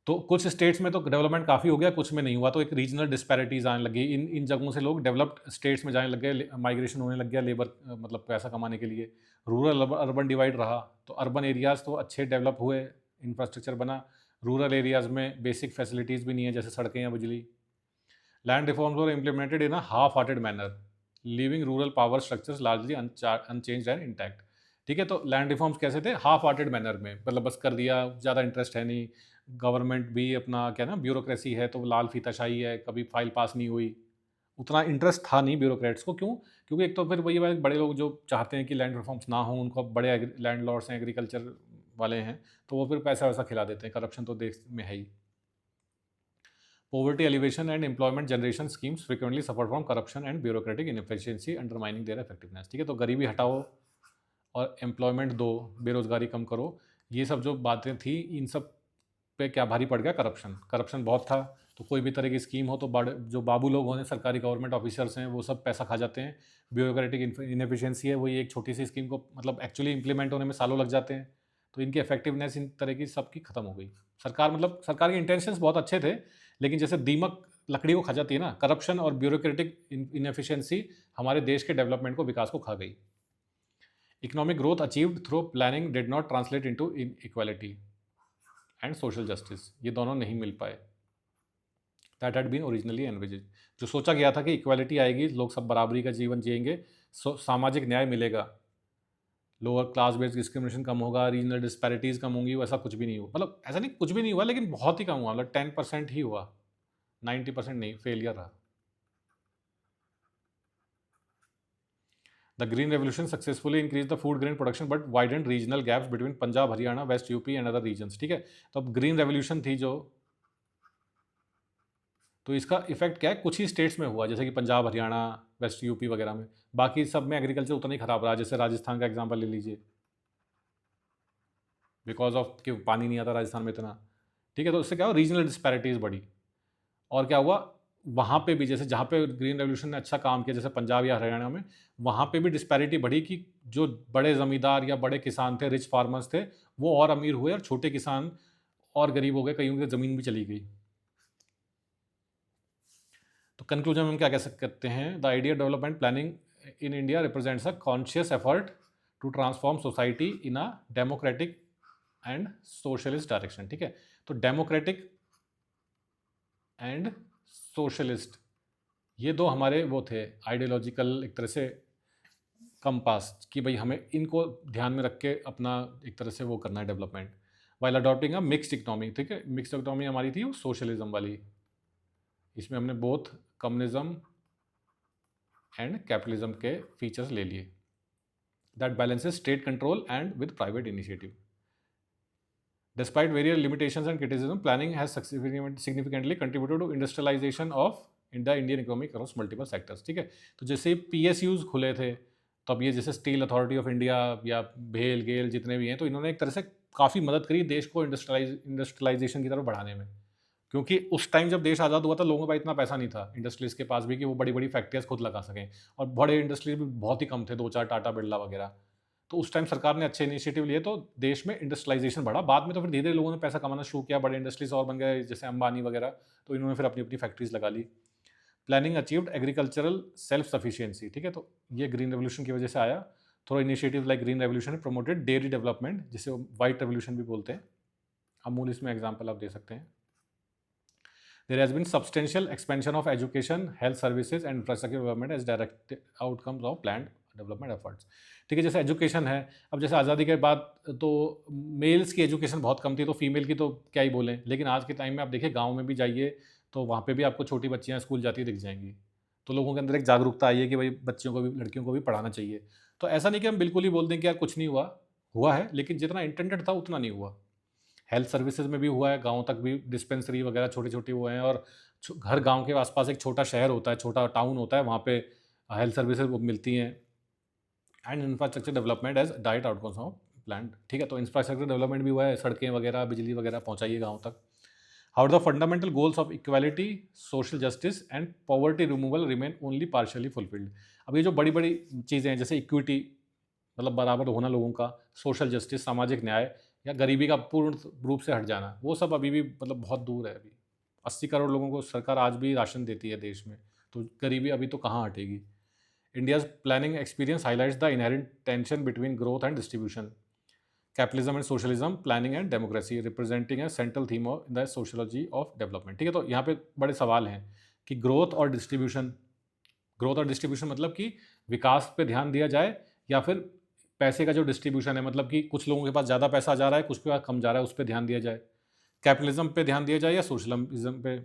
तो कुछ स्टेट्स में तो डेवलपमेंट काफ़ी हो गया, कुछ में नहीं हुआ, तो एक रीजनल डिस्पैरिटीज़ आने लगी, इन इन जगहों से लोग डेवलप्ड स्टेट्स में जाने लग गए, माइग्रेशन होने लग गया लेबर, मतलब पैसा कमाने के लिए। रूरल अर्बन डिवाइड रहा, तो अर्बन एरियाज़ तो अच्छे डेवलप हुए, इंफ्रास्ट्रक्चर बना, रूरल एरियाज़ में बेसिक फैसिलिटीज़ भी नहीं है, जैसे सड़कें या बिजली। Land reforms were implemented in a half hearted manner, leaving rural power structures largely unchanged and intact, ठीक है, तो लैंड रिफॉर्म्स कैसे थे? हाफ हार्टेड मैनर में, मतलब बस कर दिया, ज़्यादा इंटरेस्ट है नहीं, गवर्नमेंट भी अपना क्या ना, ब्यूरोक्रेसी है तो लाल फीताशाही है, कभी फाइल पास नहीं हुई, उतना इंटरेस्ट था नहीं ब्यूरोक्रेट्स को, क्यों? क्योंकि एक तो फिर वही बात, बड़े लोग जो चाहते हैं कि लैंड रिफॉर्म्स ना हो, उनको बड़े लैंडलॉर्ड्स हैं, एग्रीकल्चर वाले हैं, तो वो फिर पैसा वैसा खिला देते हैं, करप्शन तो देश में है ही। Poverty alleviation and employment generation schemes frequently suffer from corruption and bureaucratic inefficiency, undermining their effectiveness, ठीक है, तो गरीबी हटाओ और एम्प्लॉयमेंट दो, बेरोजगारी कम करो, ये सब जो बातें थी, इन सब पे क्या भारी पड़ गया? करप्शन। करप्शन बहुत था, तो कोई भी तरह की स्कीम हो तो बड़े जो बाबू लोग हों, सरकारी गवर्नमेंट ऑफिसर्स हैं, वो सब पैसा खा जाते हैं। ब्यूरोक्रेटिक इनएफिशिएंसी है, वही एक छोटी सी स्कीम को मतलब एक्चुअली इंप्लीमेंट होने में सालों लग जाते हैं, तो इनकी इफेक्टिवनेस इन तरह की सबकी खत्म हो गई। सरकार मतलब सरकार के इंटेंशंस बहुत अच्छे थे, लेकिन जैसे दीमक लकड़ी को खा जाती है ना, करप्शन और ब्यूरोक्रेटिक इनएफिशिएंसी हमारे देश के डेवलपमेंट को, विकास को खा गई। Economic growth achieved through planning did not translate into equality and social justice, ये दोनों नहीं मिल पाए। दैट हैड बीन ओरिजिनली एनविज्ड, जो सोचा गया था कि इक्वालिटी आएगी, लोग सब बराबरी का जीवन जिएंगे, सामाजिक न्याय मिलेगा, लोअर क्लास बेस्ड डिस्क्रिमिनेशन कम होगा, रीजनल डिस्पैरिटीज़ कम होंगी, वैसा कुछ भी नहीं हुआ। मतलब ऐसा नहीं कुछ भी नहीं हुआ, लेकिन बहुत ही कम हुआ, मतलब 10% ही हुआ, 90% नहीं, फेलियर रहा। The green revolution successfully increase the food grain production but widened regional gaps between Punjab, Haryana, west UP and other regions. ठीक है, तो अब ग्रीन रेवोल्यूशन थी जो, तो इसका इफेक्ट क्या है, कुछ ही स्टेट्स में हुआ, जैसे कि पंजाब, हरियाणा, वेस्ट यूपी वगैरह में। बाकी सब में एग्रीकल्चर उतना ही खराब रहा। जैसे राजस्थान का एग्जांपल ले लीजिए, बिकॉज ऑफ कि पानी नहीं आता राजस्थान में इतना। ठीक है, तो उससे क्या हुआ, रीजनल डिस्पैरिटीज़ बढ़ी। और क्या हुआ, वहाँ पे भी जैसे जहाँ पे ग्रीन रेवोल्यूशन ने अच्छा काम किया, जैसे पंजाब या हरियाणा में, वहाँ पे भी डिस्पैरिटी बढ़ी कि जो बड़े ज़मींदार या बड़े किसान थे, रिच फार्मर्स थे, वो और अमीर हुए और छोटे किसान और गरीब हो गए, कईयों की ज़मीन भी चली गई। तो कंक्लूजन में हम क्या कह सकते हैं, the idea development planning in India represents a conscious effort to transform society in a democratic and socialist direction. ठीक है, तो डेमोक्रेटिक एंड सोशलिस्ट, ये दो हमारे वो थे आइडियोलॉजिकल एक तरह से कंपास, कि भाई हमें इनको ध्यान में रख के अपना एक तरह से वो करना है डेवलपमेंट, वाइल अडॉप्टिंग अ मिक्स्ड इकोनॉमी। ठीक है, मिक्स्ड इकोनॉमी हमारी थी वो सोशलिज्म वाली, इसमें हमने बोथ कम्युनिज्म एंड कैपिटलिज्म के फीचर्स ले लिए, that balances state control and with private initiative. Despite various limitations and criticism, planning has significantly contributed to industrialization of the Indian economy across multiple sectors। ठीक है, तो जैसे PSUs खुले थे, तो अब ये जैसे स्टील अथॉरिटी ऑफ इंडिया या भेल गेल जितने भी हैं, तो इन्होंने एक तरह से काफ़ी मदद करी देश को इंडस्ट्रियलाइजेशन की तरफ बढ़ाने में। क्योंकि उस टाइम जब देश आज़ाद हुआ था, लोगों के पास इतना पैसा नहीं था इंडस्ट्रीज के पास भी कि वो बड़ी बड़ी फैक्ट्रियाज खुद लगा सकें, और बड़े इंडस्ट्रीज भी बहुत ही कम थे, 2-4 टाटा बिरला वगैरह। तो उस टाइम सरकार ने अच्छे इनिशिएटिव लिए, तो देश में इंडस्ट्रियलाइजेशन बढ़ा। बाद में तो फिर धीरे धीरे लोगों ने पैसा कमाना शुरू किया, बड़े इंडस्ट्रीज और बन गए, जैसे अंबानी वगैरह, तो इन्होंने फिर अपनी अपनी फैक्ट्रीज लगा ली। Planning achieved agricultural self sufficiency. ठीक है, तो ये ग्रीन रेवोल्यूशन की वजह से आया। थोड़ा initiative like green revolution promoted dairy development, जिसे वाइट रेवोल्यूशन भी बोलते हैं। अमूल इसमें एग्जाम्पल आप दे सकते हैं। There has been substantial expansion of education, health services and infrastructure development as direct outcomes of planned development efforts. ठीक है, जैसे एजुकेशन है, अब जैसे आज़ादी के बाद तो मेल्स की एजुकेशन बहुत कम थी, तो फीमेल की तो क्या ही बोलें, लेकिन आज के टाइम में आप देखिए गांव में भी जाइए तो वहाँ पे भी आपको छोटी बच्चियाँ स्कूल जाती दिख जाएंगी। तो लोगों के अंदर एक जागरूकता आई है कि भाई बच्चियों को भी, लड़कियों को भी पढ़ाना चाहिए। तो ऐसा नहीं कि हम बिल्कुल ही बोल दें कि यार कुछ नहीं हुआ, हुआ है, लेकिन जितना इंटेंडेड था उतना नहीं हुआ। हेल्थ सर्विसेज में भी हुआ है, गाँव तक भी डिस्पेंसरी वगैरह छोटी छोटी हुए हैं, और हर गांव के आसपास एक छोटा शहर होता है, छोटा टाउन होता है, वहाँ पे हेल्थ सर्विसेज मिलती हैं। And infrastructure development as direct outcomes of plan. ठीक है, तो इंफ्रास्ट्रक्चर डेवलपमेंट भी हुआ है, सड़कें वगैरह, बिजली वगैरह पहुँचाइए गाँव तक। How the fundamental goals of equality, social justice and poverty removal remain only partially fulfilled. अब ये जो बड़ी बड़ी चीज़ें हैं, जैसे इक्विटी मतलब बराबर होना लोगों का, सोशल जस्टिस सामाजिक न्याय, या गरीबी का पूर्ण रूप से हट जाना, वो सब अभी भी मतलब बहुत दूर है। अभी 80 करोड़ लोगों को सरकार आज भी राशन देती है देश में, तो गरीबी अभी तो कहाँ हटेगी। India's planning experience highlights the inherent tension between growth and distribution, capitalism and socialism, planning and democracy representing a central theme of the sociology of development. ठीक है, तो यहाँ पे बड़े सवाल हैं कि ग्रोथ और डिस्ट्रीब्यूशन, ग्रोथ और डिस्ट्रीब्यूशन मतलब कि विकास पे ध्यान दिया जाए, या फिर पैसे का जो डिस्ट्रीब्यूशन है, मतलब कि कुछ लोगों के पास ज़्यादा पैसा जा रहा है, कुछ के पास कम जा रहा है, उस पर ध्यान दिया जाए। कैपिटलिज्म पे ध्यान दिया जाए या सोशलिज्म पे,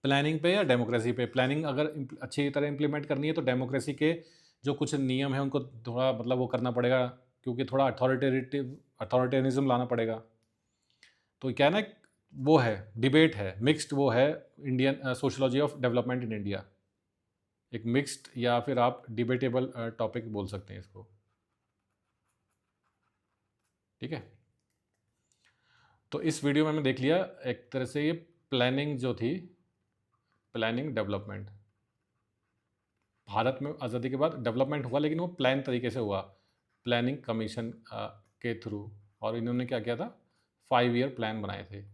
प्लानिंग पे या डेमोक्रेसी पे। प्लानिंग अगर अच्छी तरह इंप्लीमेंट करनी है तो डेमोक्रेसी के जो कुछ नियम है उनको थोड़ा मतलब वो करना पड़ेगा, क्योंकि थोड़ा अथॉरिटेरिज्म लाना पड़ेगा। तो क्या है ना, वो है डिबेट है, मिक्स्ड वो है Indian sociology of development in India, एक मिक्स्ड या फिर आप डिबेटेबल टॉपिक बोल सकते हैं इसको। ठीक है, तो इस वीडियो में हमने देख लिया एक तरह से ये प्लानिंग जो थी, प्लानिंग डेवलपमेंट। भारत में आज़ादी के बाद डेवलपमेंट हुआ, लेकिन वो प्लान तरीके से हुआ, प्लानिंग कमीशन के थ्रू। और इन्होंने क्या किया था, 5 ईयर प्लान बनाए थे।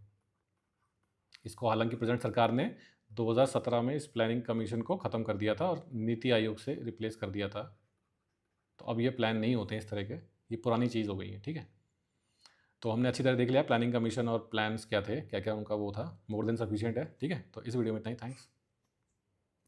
इसको हालांकि प्रेजेंट सरकार ने 2017 में इस प्लानिंग कमीशन को ख़त्म कर दिया था और नीति आयोग से रिप्लेस कर दिया था। तो अब ये प्लान नहीं होते हैं इस तरह के, ये पुरानी चीज़ हो गई है। ठीक है, तो हमने अच्छी तरह देख लिया प्लानिंग कमीशन और प्लान्स क्या थे, क्या क्या उनका वो था, मोर देन सफिशिएंट है। ठीक है, तो इस वीडियो में इतना ही, थैंक्स।